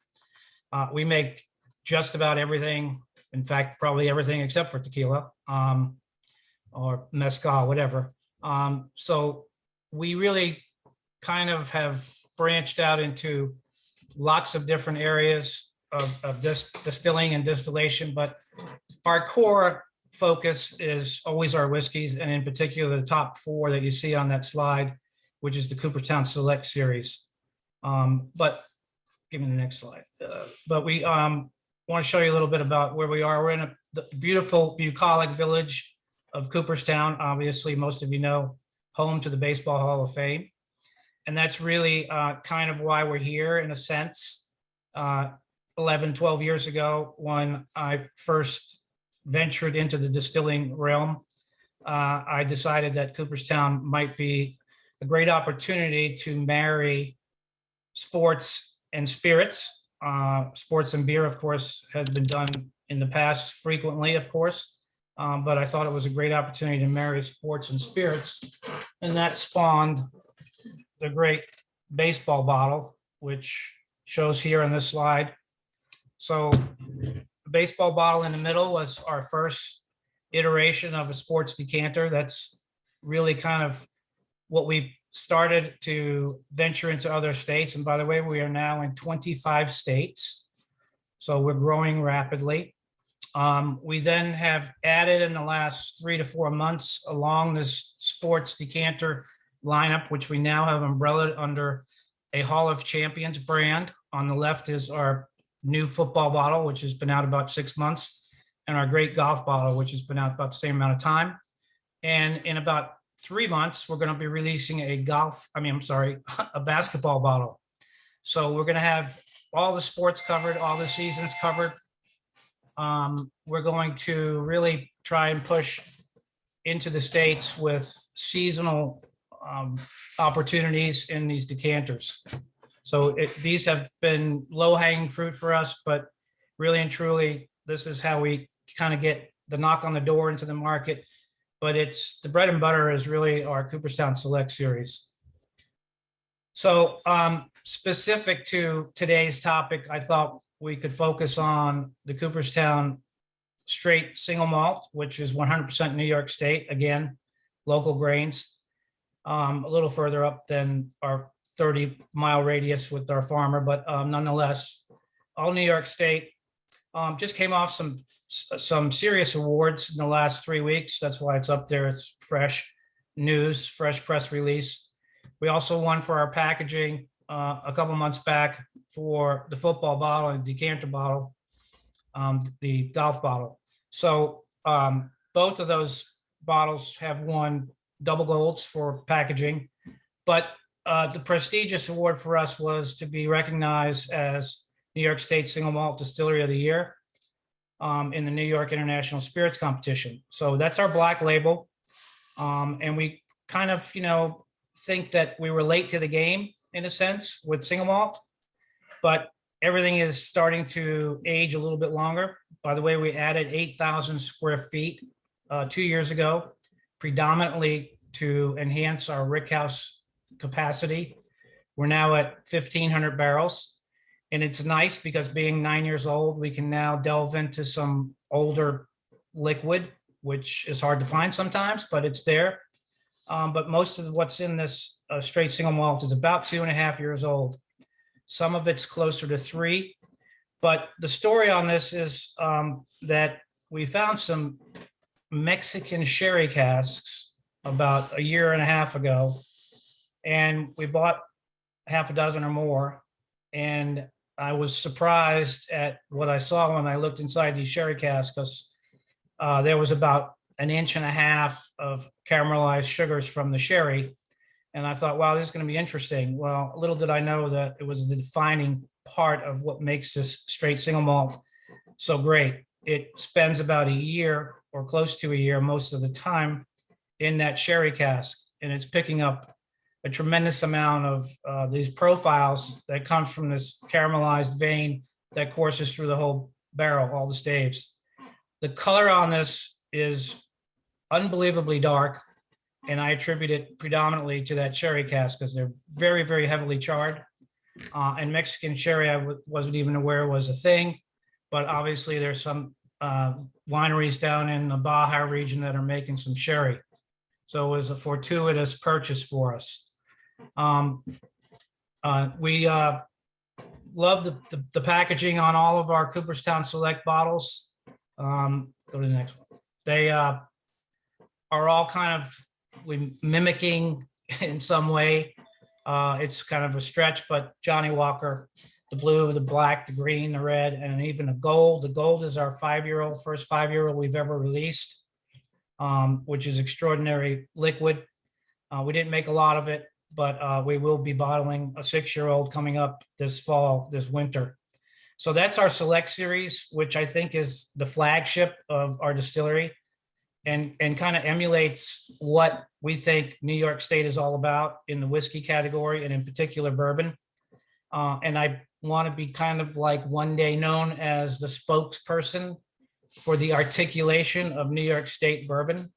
We make just about everything. In fact, probably everything except for tequila or mezcal, whatever. So we really kind of have branched out into lots of different areas of distilling and distillation, but our core focus is always our whiskeys, and in particular the top 4 that you see on that slide, which is the Cooperstown Select series. But give me the next slide. But we want to show you a little bit about where we are. We're in the beautiful bucolic village of Cooperstown. Obviously, most of you know, home to the Baseball Hall of Fame. And that's really kind of why we're here in a sense. 11, 12 years ago, when I first ventured into the distilling realm, I decided that Cooperstown might be a great opportunity to marry sports and spirits. Sports and beer, of course, has been done in the past frequently, of course, but I thought it was a great opportunity to marry sports and spirits, and that spawned the great baseball bottle, which shows here on this slide. So the baseball bottle in the middle was our first iteration of a sports decanter. That's really kind of what we started to venture into other states. And by the way, we are now in 25 states. So we're growing rapidly. We then have added in the last 3 to 4 months along this sports decanter lineup, which we now have umbrellaed under a Hall of Champions brand. On the left is our new football bottle, which has been out about 6 months, and our great golf bottle, which has been out about the same amount of time. And in about 3 months, we're going to be releasing a basketball bottle. So we're going to have all the sports covered, all the seasons covered. We're going to really try and push into the States with seasonal opportunities in these decanters. So these have been low-hanging fruit for us, but really and truly, this is how we kind of get the knock on the door into the market. But it's the bread and butter is really our Cooperstown Select series. So specific to today's topic, I thought we could focus on the Cooperstown Straight Single Malt, which is 100% New York State, again, local grains, a little further up than our 30-mile radius with our farmer, but nonetheless, all New York State. Just came off some serious awards in the last 3 weeks. That's why it's up there. It's fresh news, fresh press release. We also won for our packaging a couple months back for the football bottle and decanter bottle, the golf bottle. So both of those bottles have won double golds for packaging, but the prestigious award for us was to be recognized as New York State Single Malt Distillery of the Year in the New York International Spirits Competition. So that's our black label. And we kind of, think that we were late to the game in a sense with single malt, but everything is starting to age a little bit longer. By the way, we added 8,000 square feet 2 years ago, predominantly to enhance our rickhouse capacity. We're now at 1,500 barrels. And it's nice because being 9 years old, we can now delve into some older liquid, which is hard to find sometimes, but it's there. But most of what's in this straight single malt is about 2.5 years old. Some of it's closer to 3. But the story on this is that we found some Mexican sherry casks about 1.5 years ago, and we bought half a dozen or more. And I was surprised at what I saw when I looked inside these sherry casks, because there was about 1.5 inches of caramelized sugars from the sherry. And I thought, wow, this is going to be interesting. Well, little did I know that it was the defining part of what makes this straight single malt so great. It spends about a year or close to a year most of the time in that sherry cask, and it's picking up a tremendous amount of these profiles that comes from this caramelized vein that courses through the whole barrel, all the staves. The color on this is unbelievably dark, and I attribute it predominantly to that sherry cask because they're very, very heavily charred. And Mexican sherry, I wasn't even aware was a thing, but obviously there's some wineries down in the Baja region that are making some sherry. So it was a fortuitous purchase for us. We love the packaging on all of our Cooperstown Select bottles. Go to the next one. They are all kind of mimicking in some way. It's kind of a stretch, but Johnny Walker, the blue, the black, the green, the red, and even a gold. The gold is our first 5-year-old we've ever released, which is extraordinary liquid. We didn't make a lot of it, but we will be bottling a 6-year-old coming up this winter. So that's our Select series, which I think is the flagship of our distillery and kind of emulates what we think New York State is all about in the whiskey category and in particular bourbon. And I want to be kind of like one day known as the spokesperson for the articulation of New York State bourbon,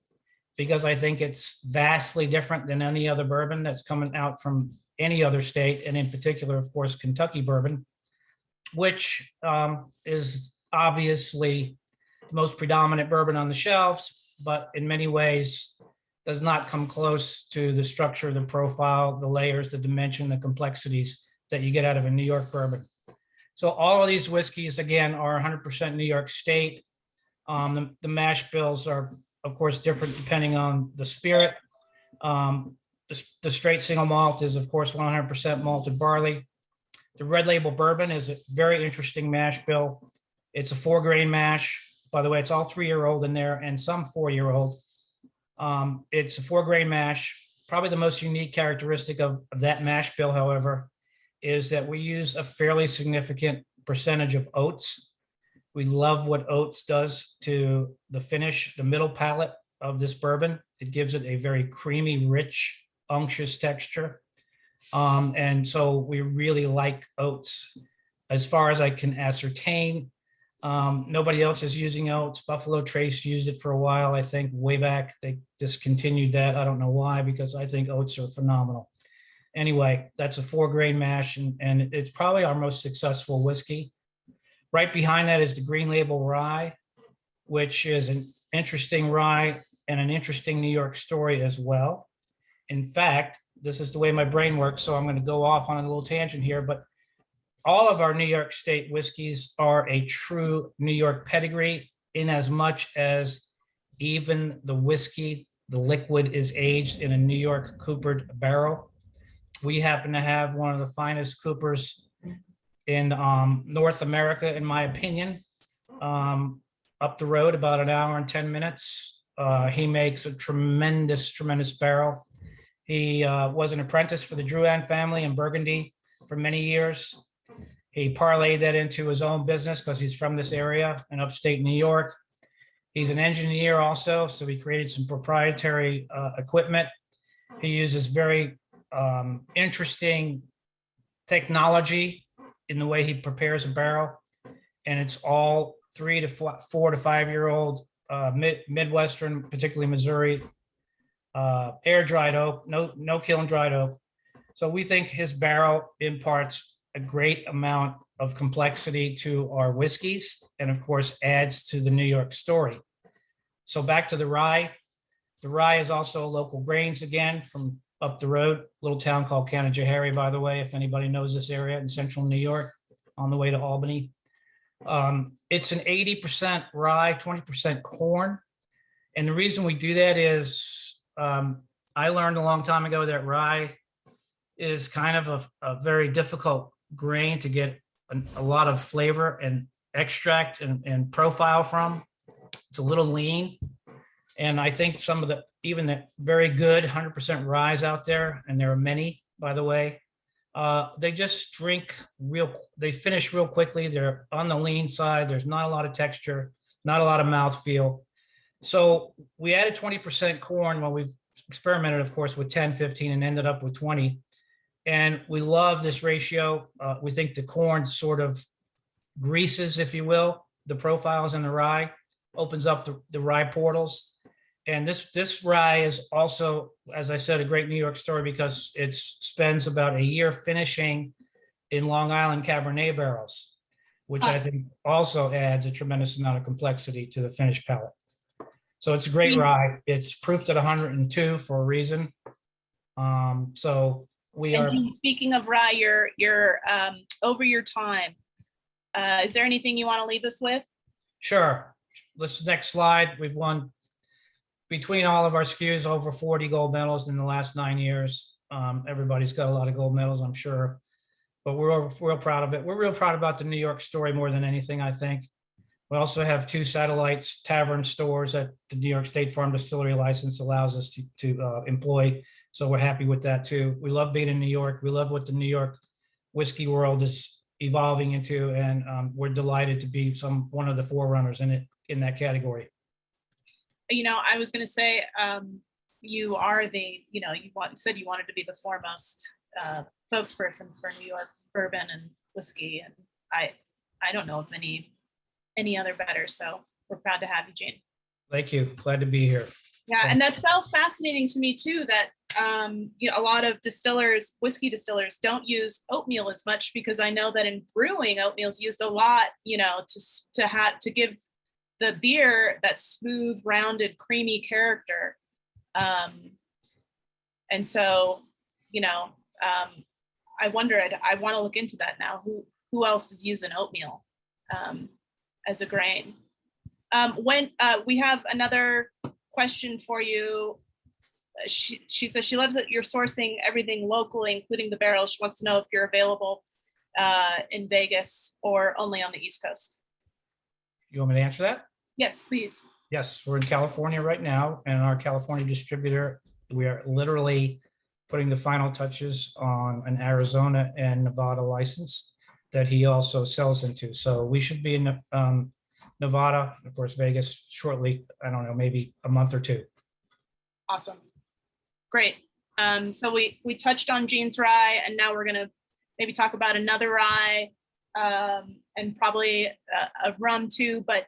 because I think it's vastly different than any other bourbon that's coming out from any other state, and in particular, of course, Kentucky bourbon, which is obviously the most predominant bourbon on the shelves, but in many ways does not come close to the structure, the profile, the layers, the dimension, the complexities that you get out of a New York bourbon. So all of these whiskeys, again, are 100% New York State. The mash bills are, of course, different depending on the spirit. The straight single malt is, of course, 100% malted barley. The red label bourbon is a very interesting mash bill. It's a 4-grain mash. By the way, it's all 3-year-old in there and some 4-year-old. It's a 4-grain mash. Probably the most unique characteristic of that mash bill, however, is that we use a fairly significant percentage of oats. We love what oats does to the finish, the middle palate of this bourbon. It gives it a very creamy, rich, unctuous texture. And so we really like oats. As far as I can ascertain, nobody else is using oats. Buffalo Trace used it for a while, I think, way back. They discontinued that. I don't know why, because I think oats are phenomenal. Anyway, that's a 4-grain mash, and it's probably our most successful whiskey. Right behind that is the Green Label Rye, which is an interesting rye and an interesting New York story as well. In fact, this is the way my brain works, so I'm going to go off on a little tangent here, but all of our New York State whiskeys are a true New York pedigree, in as much as even the whiskey, the liquid, is aged in a New York coopered barrel. We happen to have one of the finest coopers in North America, in my opinion. Up the road, about an hour and 10 minutes. He makes a tremendous, tremendous barrel. He was an apprentice for the Drouhin family in Burgundy for many years. He parlayed that into his own business because he's from this area in upstate New York. He's an engineer also, so he created some proprietary equipment. He uses very interesting technology in the way he prepares a barrel, and it's all 4 to 5-year-old Midwestern, particularly Missouri, air dried oak, no kiln dried oak. So we think his barrel imparts a great amount of complexity to our whiskeys, and of course adds to the New York story. So back to the rye. The rye is also local grains again from up the road, little town called Canajoharie, by the way, if anybody knows this area in central New York on the way to Albany. It's an 80% rye, 20% corn. And the reason we do that is I learned a long time ago that rye is kind of a very difficult grain to get a lot of flavor and extract and profile from. It's a little lean. And I think some of even the very good 100% ryes out there, and there are many, by the way, They just they finish real quickly. They're on the lean side. There's not a lot of texture, not a lot of mouthfeel. So we added 20% corn when we've experimented, of course, with 10, 15, and ended up with 20. And we love this ratio. We think the corn sort of greases, if you will, the profiles in the rye, opens up the rye portals. And this rye is also, as I said, a great New York story because it spends about a year finishing in Long Island Cabernet barrels, which I think also adds a tremendous amount of complexity to the finished palate. So it's a great rye. It's proofed at 102 for a reason. So we are. And speaking of rye, you're over your time. Is there anything you want to leave us with? Sure. Next slide. We've won between all of our SKUs over 40 gold medals in the last 9 years. Everybody's got a lot of gold medals, I'm sure, but we're real proud of it. We're real proud about the New York story more than anything, I think. We also have 2 satellite tavern stores that the New York State Farm Distillery license allows us to employ. So we're happy with that too. We love being in New York. We love what the New York whiskey world is evolving into, and we're delighted to be one of the forerunners in that category. You know, I was going to say, you are said you wanted to be the foremost spokesperson for New York bourbon and whiskey, and I don't know of any other better. So we're proud to have you, Gene. Thank you. Glad to be here. Yeah, and that's so fascinating to me too, that a lot of whiskey distillers don't use oatmeal as much, because I know that in brewing, oatmeal is used a lot, to give the beer that smooth, rounded, creamy character. And so, I wonder, I want to look into that now. Who else is using oatmeal as a grain? When we have another question for you. She says she loves that you're sourcing everything locally, including the barrels. She wants to know if you're available in Vegas or only on the East Coast. You want me to answer that? Yes, please. Yes, we're in California right now, and our California distributor, we are literally putting the final touches on an Arizona and Nevada license that he also sells into. So we should be in Nevada, of course, Vegas shortly. I don't know, maybe a month or 2. Awesome. Great. So we touched on Gene's rye, and now we're going to maybe talk about another rye and probably a rum too. But,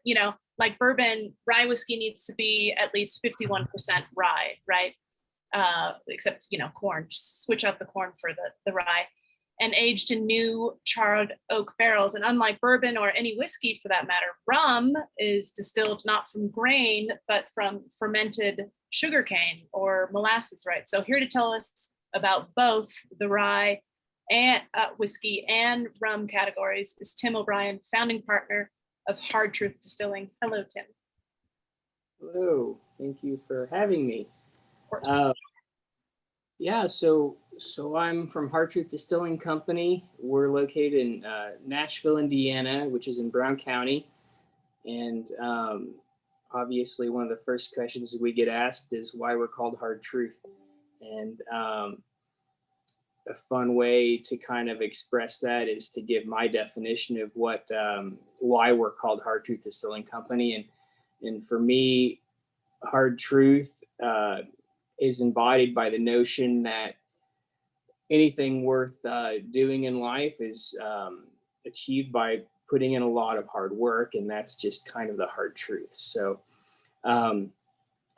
like bourbon, rye whiskey needs to be at least 51% rye, right? Except, corn, switch out the corn for the rye, and aged in new charred oak barrels. And unlike bourbon or any whiskey for that matter, rum is distilled not from grain, but from fermented sugarcane or molasses, right? So here to tell us about both the rye and whiskey and rum categories is Tim O'Brien, founding partner of Hard Truth Distilling. Hello, Tim. Hello, thank you for having me. Of course. Yeah, so I'm from Hard Truth Distilling Company. We're located in Nashville, Indiana, which is in Brown County. And obviously, one of the first questions we get asked is why we're called Hard Truth. And a fun way to kind of express that is to give my definition of why we're called Hard Truth Distilling Company. And for me, Hard Truth is embodied by the notion that anything worth doing in life is achieved by putting in a lot of hard work, and that's just kind of the hard truth. So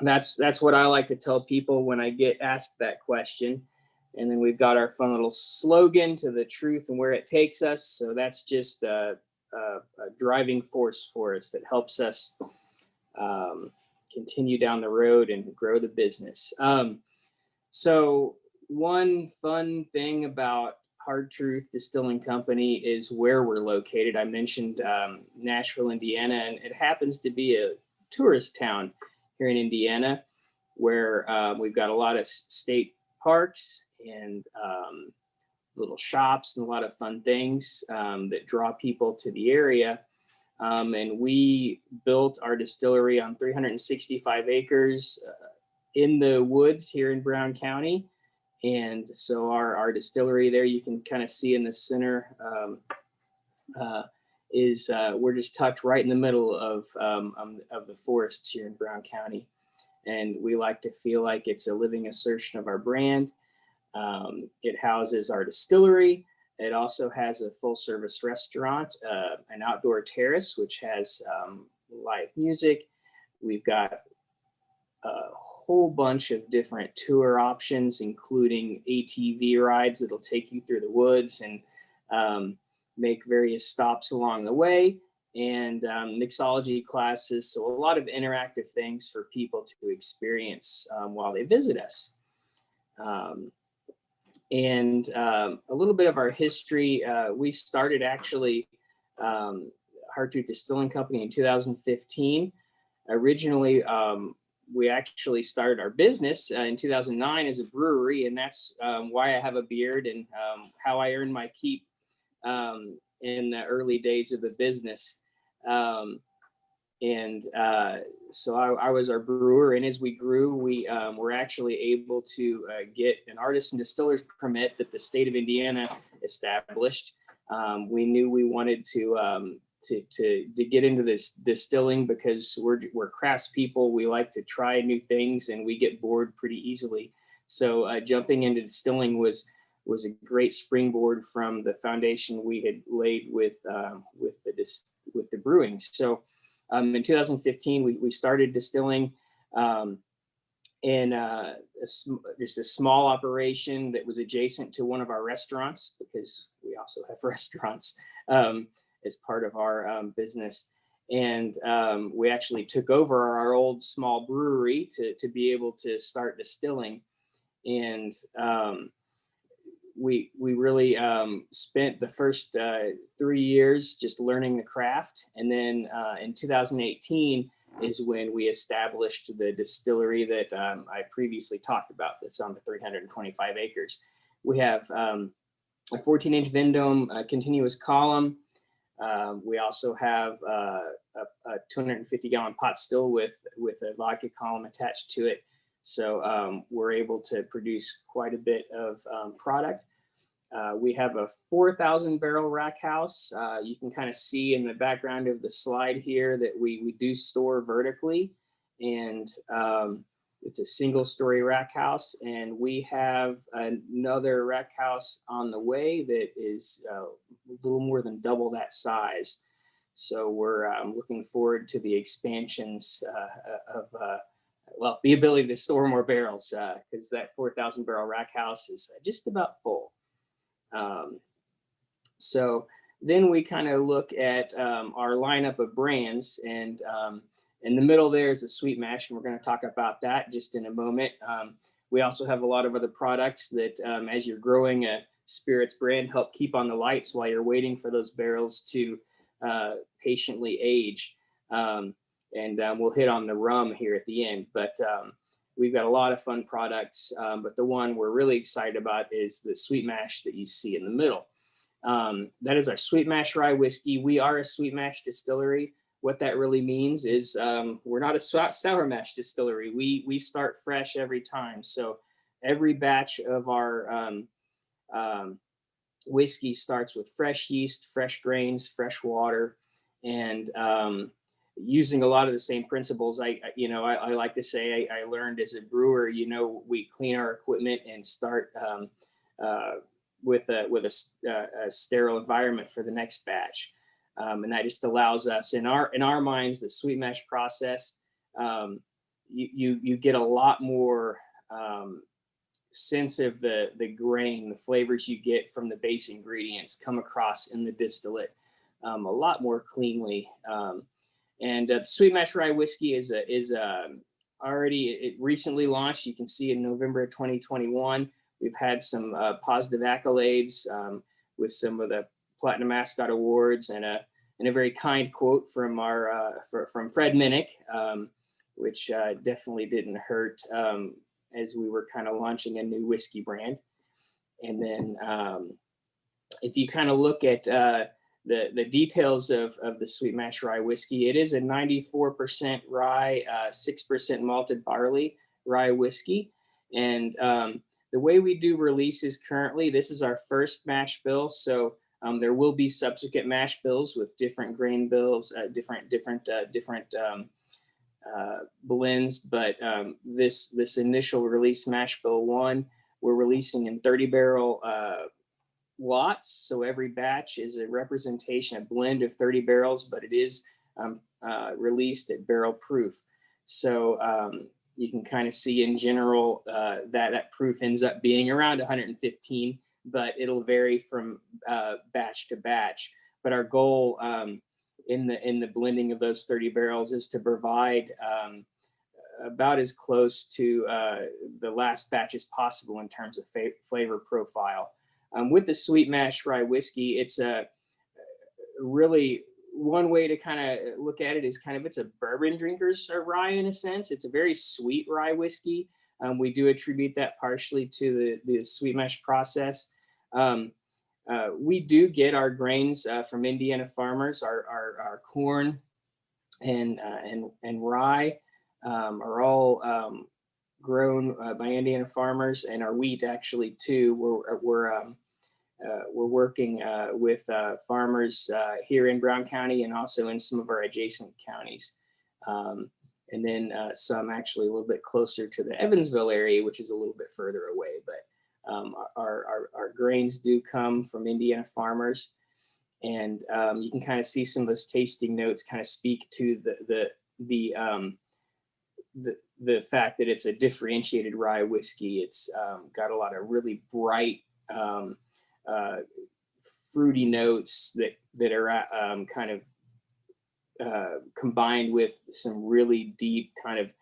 that's what I like to tell people when I get asked that question. And then we've got our fun little slogan, to the truth and where it takes us. So that's just a driving force for us that helps us continue down the road and grow the business. So one fun thing about Hard Truth Distilling Company is where we're located. I mentioned Nashville, Indiana, and it happens to be a tourist town here in Indiana, where we've got a lot of state parks and little shops and a lot of fun things that draw people to the area. And we built our distillery on 365 acres in the woods here in Brown County. And so our distillery there, you can kind of see in the center, is we're just tucked right in the middle of the forests here in Brown County. And we like to feel like it's a living assertion of our brand. It houses our distillery. It also has a full service restaurant, an outdoor terrace, which has live music. We've got a whole bunch of different tour options, including ATV rides that'll take you through the woods and make various stops along the way, and mixology classes. So a lot of interactive things for people to experience while they visit us. And a little bit of our history, we started actually Heartooth Distilling Company in 2015. Originally, we actually started our business in 2009 as a brewery, and that's why I have a beard and how I earned my keep in the early days of the business. So I was our brewer, and as we grew, we were actually able to get an artisan distiller's permit that the state of Indiana established. We knew we wanted to get into this distilling because we're craftspeople. We like to try new things, and we get bored pretty easily. So jumping into distilling was a great springboard from the foundation we had laid with the brewing. So in 2015, we started distilling in just a small operation that was adjacent to one of our restaurants, because we also have restaurants as part of our business. And we actually took over our old small brewery to be able to start distilling. And we really spent the first 3 years just learning the craft. And then in 2018 is when we established the distillery that I previously talked about, that's on the 325 acres. We have a 14-inch Vendome continuous column. We also have a 250-gallon pot still with a vodka column attached to it. So we're able to produce quite a bit of product. We have a 4,000 barrel rack house. You can kind of see in the background of the slide here that we do store vertically, and it's a single story rack house. And we have another rack house on the way that is a little more than double that size. So we're looking forward to the expansions of the ability to store more barrels, because that 4,000 barrel rack house is just about full. So then we kind of look at our lineup of brands, and in the middle there is a sweet mash, and we're going to talk about that just in a moment. We also have a lot of other products that, as you're growing a spirits brand, help keep on the lights while you're waiting for those barrels to patiently age. And we'll hit on the rum here at the end, but we've got a lot of fun products, but the one we're really excited about is the sweet mash that you see in the middle. That is our sweet mash rye whiskey. We are a sweet mash distillery. What that really means is we're not a sour mash distillery. We start fresh every time. So every batch of our whiskey starts with fresh yeast, fresh grains, fresh water, and using a lot of the same principles. I like to say I learned as a brewer. We clean our equipment and start with a sterile environment for the next batch, and that just allows us in our minds, the sweet mash process. You get a lot more sense of the grain, the flavors you get from the base ingredients come across in the distillate a lot more cleanly. And Sweet Mash Rye Whiskey is already recently launched. You can see in November of 2021, we've had some positive accolades with some of the Platinum Mascot Awards and a very kind quote from from Fred Minnick, which definitely didn't hurt as we were kind of launching a new whiskey brand. And then if you kind of look at the details of the Sweet Mash Rye Whiskey, it is a 94% rye, 6% malted barley rye whiskey. And The way we do releases currently, this is our first mash bill, so there will be subsequent mash bills with different grain bills, different blends, but this initial release mash bill 1, we're releasing in 30-barrel lots. So every batch is a representation, a blend of 30 barrels, but it is released at barrel proof. So you can kind of see in general that proof ends up being around 115, but it'll vary from batch to batch. But our goal in the blending of those 30 barrels is to provide about as close to the last batch as possible in terms of flavor profile. With the sweet mash rye whiskey, it's a really, one way to kind of look at it is kind of, it's a bourbon drinker's rye in a sense. It's a very sweet rye whiskey. We do attribute that partially to the sweet mash process. We do get our grains from Indiana farmers. Our corn and rye are all grown by Indiana farmers, and our wheat actually too. We're working with farmers here in Brown County and also in some of our adjacent counties. And then some actually a little bit closer to the Evansville area, which is a little bit further away. But our grains do come from Indiana farmers. And you can kind of see some of those tasting notes kind of speak to the fact that it's a differentiated rye whiskey. It's got a lot of really bright, fruity notes that are kind of combined with some really deep kind of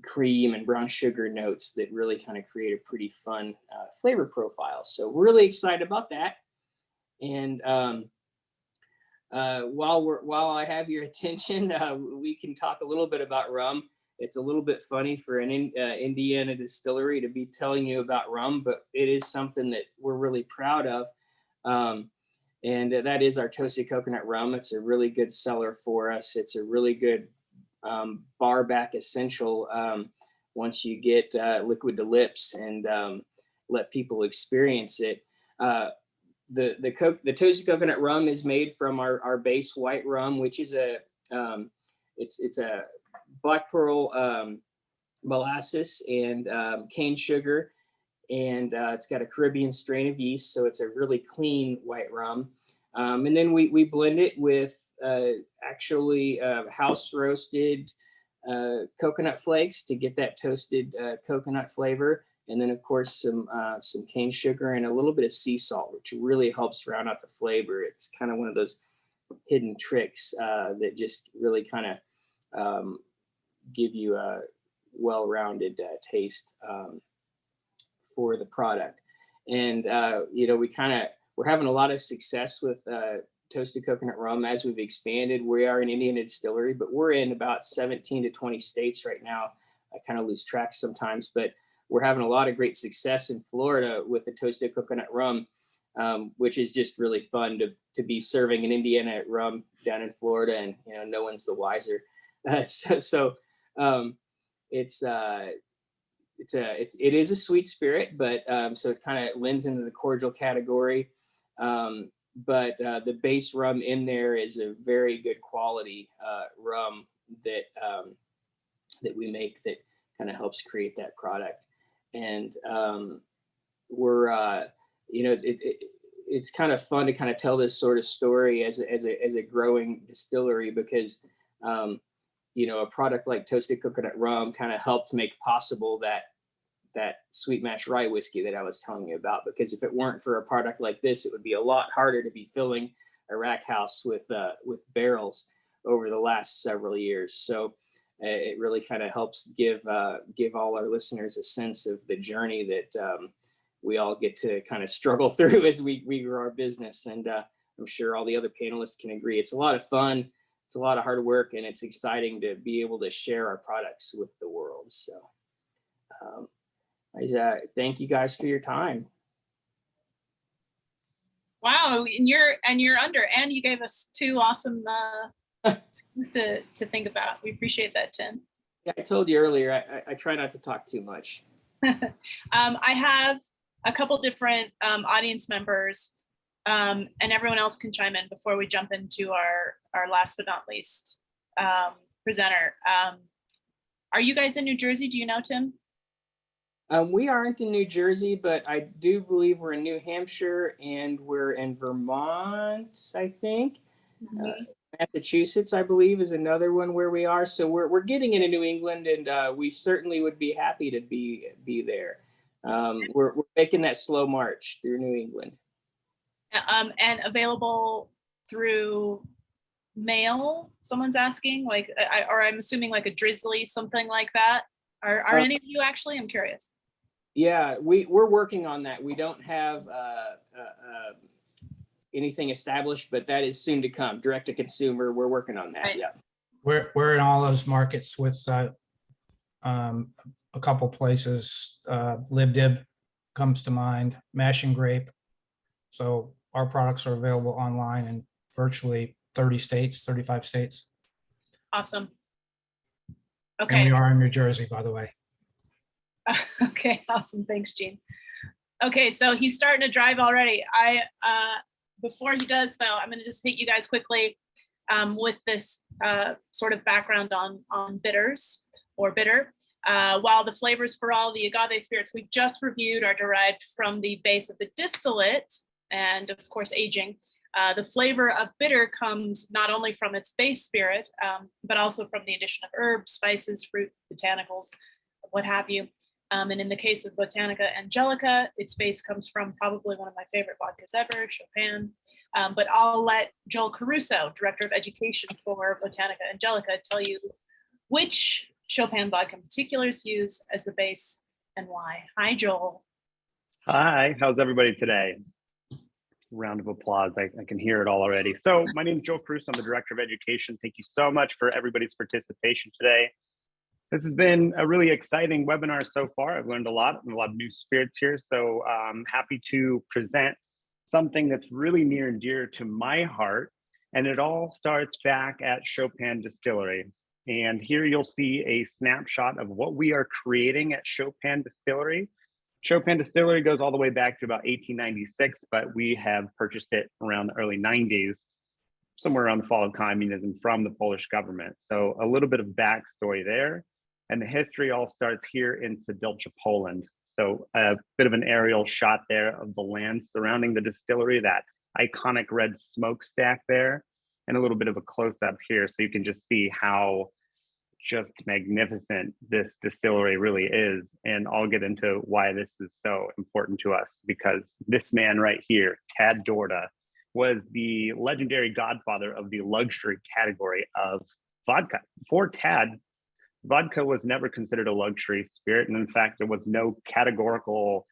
cream and brown sugar notes that really kind of create a pretty fun flavor profile. So we're really excited about that. And while I have your attention, we can talk a little bit about rum. It's a little bit funny for an Indiana distillery to be telling you about rum, but it is something that we're really proud of. And that is our toasted coconut rum. It's a really good seller for us. It's a really good bar back essential once you get liquid to lips and let people experience it. The toasted coconut rum is made from our base white rum, which is it's a black pearl molasses and cane sugar. And it's got a Caribbean strain of yeast, so it's a really clean white rum. And then we blend it with actually house roasted coconut flakes to get that toasted coconut flavor. And then of course some cane sugar and a little bit of sea salt, which really helps round out the flavor. It's kind of one of those hidden tricks that just really kind of give you a well-rounded taste for the product. And we're having a lot of success with toasted coconut rum as we've expanded. We are an Indiana distillery, but we're in about 17 to 20 states right now. I kind of lose track sometimes, but we're having a lot of great success in Florida with the toasted coconut rum, which is just really fun to be serving an Indiana rum down in Florida, and no one's the wiser. It is a sweet spirit, but so it kind of lends into the cordial category. But the base rum in there is a very good quality rum that we make that kind of helps create that product. And it's kind of fun to kind of tell this sort of story as a growing distillery, because a product like toasted coconut rum kind of helped make possible that sweet mash rye whiskey that I was telling you about. Because if it weren't for a product like this, it would be a lot harder to be filling a rack house with barrels over the last several years. So it really kind of helps give all our listeners a sense of the journey that we all get to kind of struggle through as we grow our business. And I'm sure all the other panelists can agree. It's a lot of fun. It's a lot of hard work, and it's exciting to be able to share our products with the world. So thank you guys for your time. Wow, and you're under, and you gave us two awesome things to think about. We appreciate that, Tim. Yeah, I told you earlier, I try not to talk too much. I have a couple different audience members, and everyone else can chime in before we jump into our last but not least presenter. Are you guys in New Jersey? Do you know, Tim? We aren't in New Jersey, but I do believe we're in New Hampshire and we're in Vermont, I think. Massachusetts, I believe, is another one where we are. So we're getting into New England, and we certainly would be happy to be there. We're making that slow march through New England. And available through mail, someone's asking, like, or I'm assuming like a Drizzly, something like that. Are any of you actually? I'm curious. Yeah, we're working on that. We don't have anything established, but that is soon to come. Direct to consumer, we're working on that. Right. Yeah. We're in all those markets with a couple places. LibDib comes to mind, Mash and Grape. So our products are available online in virtually 30 states, 35 states. Awesome. And Okay. we are in New Jersey, by the way. Okay, awesome. Thanks, Gene. Okay, so he's starting to drive already. Before he does, though, I'm going to just hit you guys quickly with this sort of background on bitters or bitter. While the flavors for all the agave spirits we just reviewed are derived from the base of the distillate and, of course, aging, the flavor of bitter comes not only from its base spirit, but also from the addition of herbs, spices, fruit, botanicals, what have you. And in the case of Botanica Angelica, its base comes from probably one of my favorite vodkas ever, Chopin. But I'll let Joel Caruso, Director of Education for Botanica Angelica, tell you which Chopin vodka in particular is used as the base and why. Hi, Joel. Hi, how's everybody today? Round of applause, I can hear it all already. So my name is Joel Caruso, I'm the Director of Education. Thank you so much for everybody's participation today. This has been a really exciting webinar so far. I've learned a lot of new spirits here. So I'm happy to present something that's really near and dear to my heart. And it all starts back at Chopin Distillery. And here you'll see a snapshot of what we are creating at Chopin Distillery. Chopin Distillery goes all the way back to about 1896, but we have purchased it around the early 90s, somewhere around the fall of communism from the Polish government. So a little bit of backstory there. And the history all starts here in Siedlce, Poland. So a bit of an aerial shot there of the land surrounding the distillery, that iconic red smokestack there, and a little bit of a close-up here. So you can just see how just magnificent this distillery really is. And I'll get into why this is so important to us, because this man right here, Tad Dorda, was the legendary godfather of the luxury category of vodka. For Tad, vodka was never considered a luxury spirit. And in fact, there was no categorical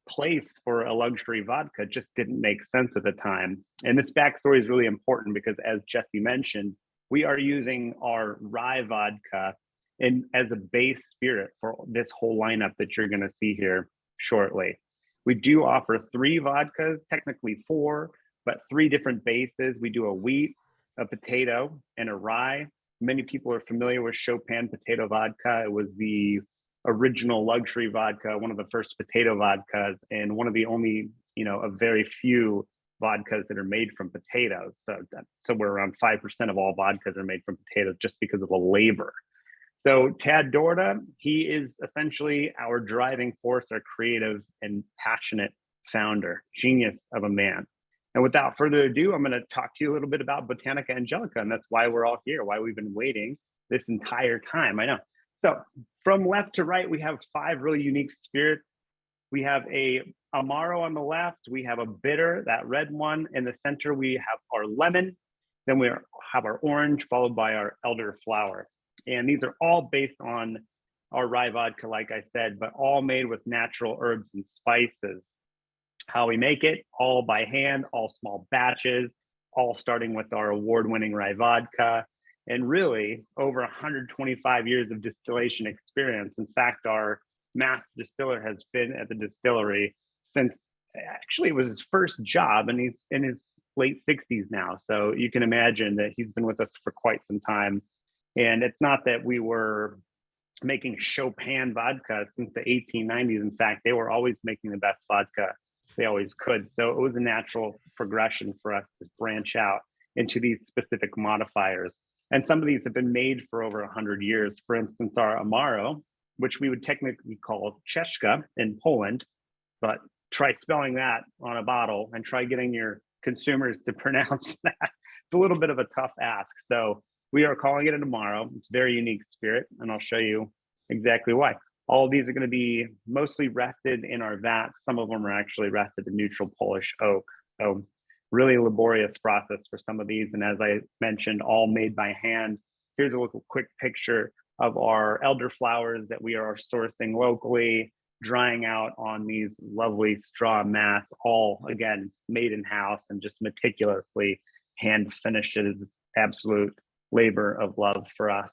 place for a luxury vodka. It just didn't make sense at the time. And this backstory is really important because, as Jesse mentioned, we are using our rye vodka as a base spirit for this whole lineup that you're going to see here shortly. We do offer 3 vodkas, technically 4, but 3 different bases. We do a wheat, a potato, and a rye. Many people are familiar with Chopin Potato Vodka. It was the original luxury vodka, one of the first potato vodkas, and one of the only, a very few vodkas that are made from potatoes. So somewhere around 5% of all vodkas are made from potatoes just because of the labor. So Tad Dorda, he is essentially our driving force, our creative and passionate founder, genius of a man. And without further ado, I'm going to talk to you a little bit about Botanica Angelica, and that's why we're all here, why we've been waiting this entire time. I know. So from left to right, we have 5 really unique spirits. We have a Amaro on the left. We have a bitter, that red one. In the center, we have our lemon. Then we have our orange, followed by our elderflower. And these are all based on our rye vodka, like I said, but all made with natural herbs and spices. How we make it, all by hand, all small batches, all starting with our award-winning rye vodka, and really over 125 years of distillation experience. In fact, our master distiller has been at the distillery since, actually it was his first job, and he's in his late 60s now. So you can imagine that he's been with us for quite some time. And it's not that we were making Chopin vodka since the 1890s. In fact, they were always making the best vodka they always could. So it was a natural progression for us to branch out into these specific modifiers. And some of these have been made for over 100 years. For instance, our Amaro, which we would technically call Czeszka in Poland, but try spelling that on a bottle and try getting your consumers to pronounce that. It's a little bit of a tough ask. So we are calling it an Amaro. It's a very unique spirit, and I'll show you exactly why. All of these are going to be mostly rested in our vats. Some of them are actually rested in neutral Polish oak. So really laborious process for some of these. And as I mentioned, all made by hand. Here's a little quick picture of our elderflowers that we are sourcing locally, drying out on these lovely straw mats, all again, made in-house and just meticulously hand finished. It is absolute labor of love for us.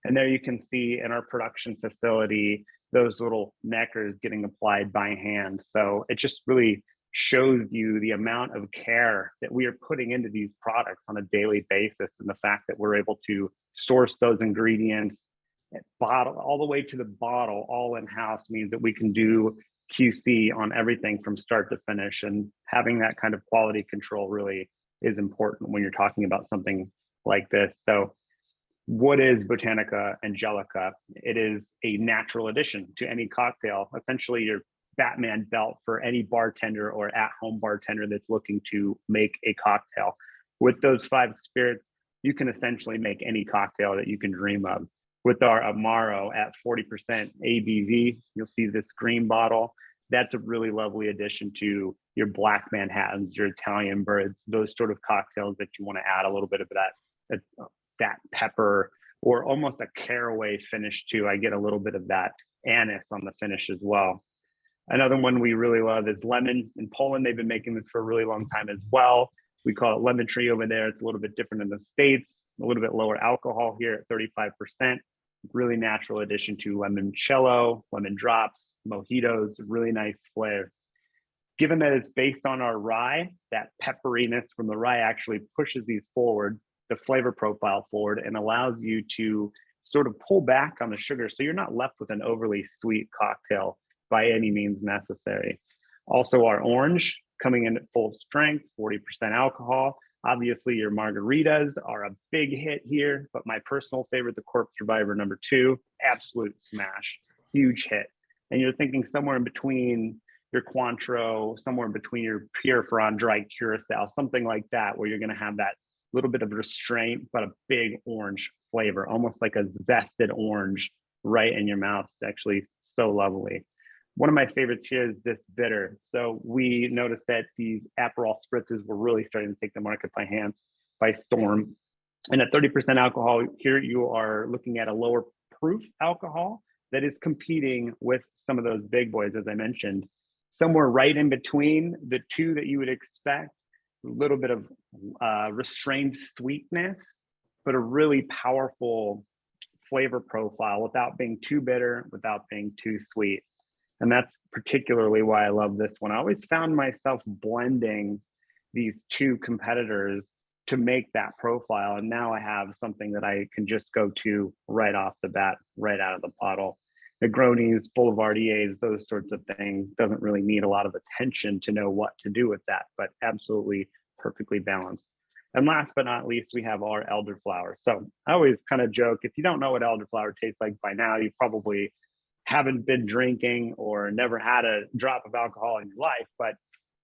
And there you can see in our production facility, those little neckers getting applied by hand. So it just really shows you the amount of care that we are putting into these products on a daily basis, and the fact that we're able to source those ingredients, bottle all the way to the bottle, all in-house, means that we can do QC on everything from start to finish. And having that kind of quality control really is important when you're talking about something like this. So what is Botanica Angelica? It is a natural addition to any cocktail, essentially your Batman belt for any bartender or at-home bartender that's looking to make a cocktail. With those 5 spirits, you can essentially make any cocktail that you can dream of. With our Amaro at 40% ABV, you'll see this green bottle. That's a really lovely addition to your Black Manhattans, your Italian Birds, those sort of cocktails that you want to add a little bit of that pepper or almost a caraway finish to. I get a little bit of that anise on the finish as well. Another one we really love is lemon. In Poland, they've been making this for a really long time as well. We call it lemon tree over there. It's a little bit different in the States, a little bit lower alcohol here at 35%. Really natural addition to limoncello, lemon drops, mojitos, really nice flair. Given that it's based on our rye, that pepperiness from the rye actually pushes these forward, the flavor profile forward, and allows you to sort of pull back on the sugar. So you're not left with an overly sweet cocktail by any means necessary. Also, our orange coming in at full strength, 40% alcohol. Obviously, your margaritas are a big hit here, but my personal favorite, the Corpse Survivor #2, absolute smash, huge hit. And you're thinking somewhere in between your Cointreau, somewhere in between your Pierre Ferrand dry Curacao, something like that, where you're going to have that little bit of restraint, but a big orange flavor, almost like a zested orange right in your mouth. It's actually so lovely. One of my favorites here is this bitter. So we noticed that these Aperol spritzes were really starting to take the market by storm. And at 30% alcohol, here you are looking at a lower proof alcohol that is competing with some of those big boys, as I mentioned. Somewhere right in between the two that you would expect, a little bit of restrained sweetness, but a really powerful flavor profile without being too bitter, without being too sweet. And that's particularly why I love this one. I always found myself blending these two competitors to make that profile. And now I have something that I can just go to right off the bat, right out of the bottle. Negronis, Boulevardiers, those sorts of things, doesn't really need a lot of attention to know what to do with that, but absolutely perfectly balanced. And last but not least, we have our elderflower. So I always kind of joke, if you don't know what elderflower tastes like by now, you probably haven't been drinking or never had a drop of alcohol in your life. But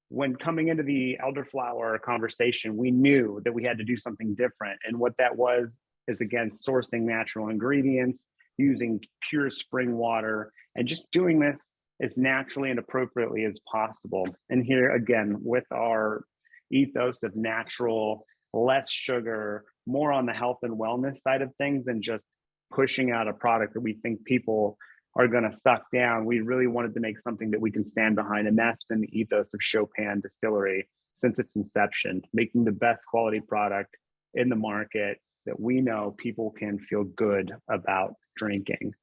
when coming into the elderflower conversation, we knew that we had to do something different. And what that was is, again, sourcing natural ingredients, using pure spring water, and just doing this as naturally and appropriately as possible. And here again, with our ethos of natural, less sugar, more on the health and wellness side of things than just pushing out a product that we think people are going to suck down. We really wanted to make something that we can stand behind. And that's been the ethos of Chopin Distillery since its inception, making the best quality product in the market that we know people can feel good about drinking.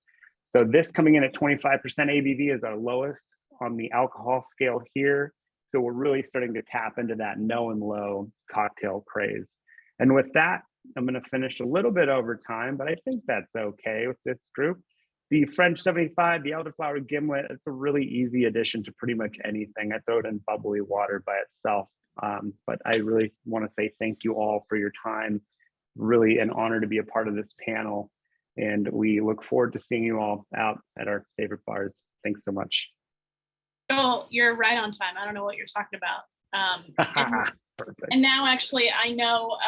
So this coming in at 25% ABV is our lowest on the alcohol scale here. So we're really starting to tap into that no and low cocktail craze. And with that, I'm going to finish a little bit over time, but I think that's okay with this group. The French 75, the elderflower gimlet, it's a really easy addition to pretty much anything. I throw it in bubbly water by itself. But I really want to say thank you all for your time. Really an honor to be a part of this panel. And we look forward to seeing you all out at our favorite bars. Thanks so much. Joel, you're right on time. I don't know what you're talking about. Perfect. And now actually I know,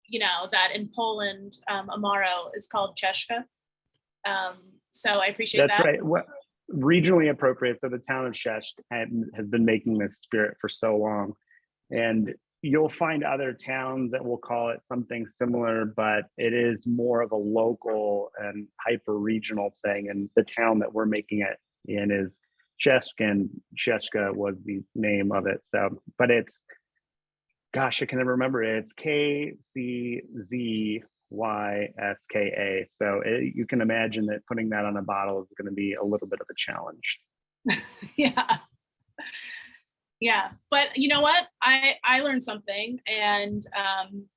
you know, that in Poland, Amaro is called Czeszka. So I appreciate That's that. right. Well, regionally appropriate. So the town of Shesh has been making this spirit for so long. And you'll find other towns that will call it something similar, but it is more of a local and hyper regional thing. And the town that we're making it in is Shesk, and Sheshka was the name of it. So, but it's, gosh, I can never remember it. It's KCZYSKA. So you can imagine that putting that on a bottle is going to be a little bit of a challenge. Yeah. Yeah, but you know what? I learned something, and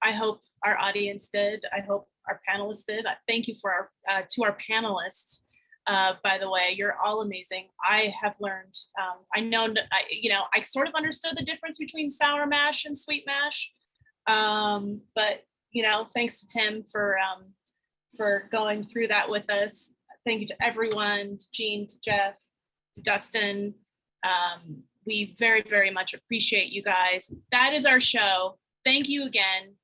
I hope our audience did. I hope our panelists did. Thank you for to our panelists. By the way, you're all amazing. I have learned. I know. I sort of understood the difference between sour mash and sweet mash, but thanks to Tim for going through that with us. Thank you to everyone, to Jean, to Jeff, to Dustin. We very, very much appreciate you guys. That is our show. Thank you again.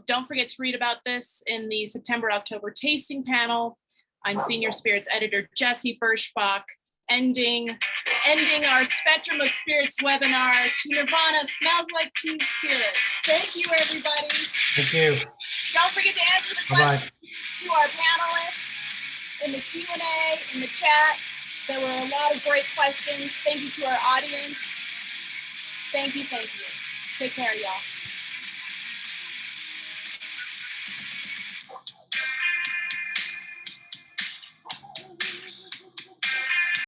Don't forget to read about this in the September-October tasting panel. I'm Senior Spirits Editor Jesse Birschbach, ending our Spectrum of Spirits webinar to Nirvana Smells Like Teen Spirit. Thank you, everybody. Thank you. Don't forget to answer the questions to our panelists in the Q&A, in the chat. There were a lot of great questions. Thank you to our audience. Thank you. Take care, y'all.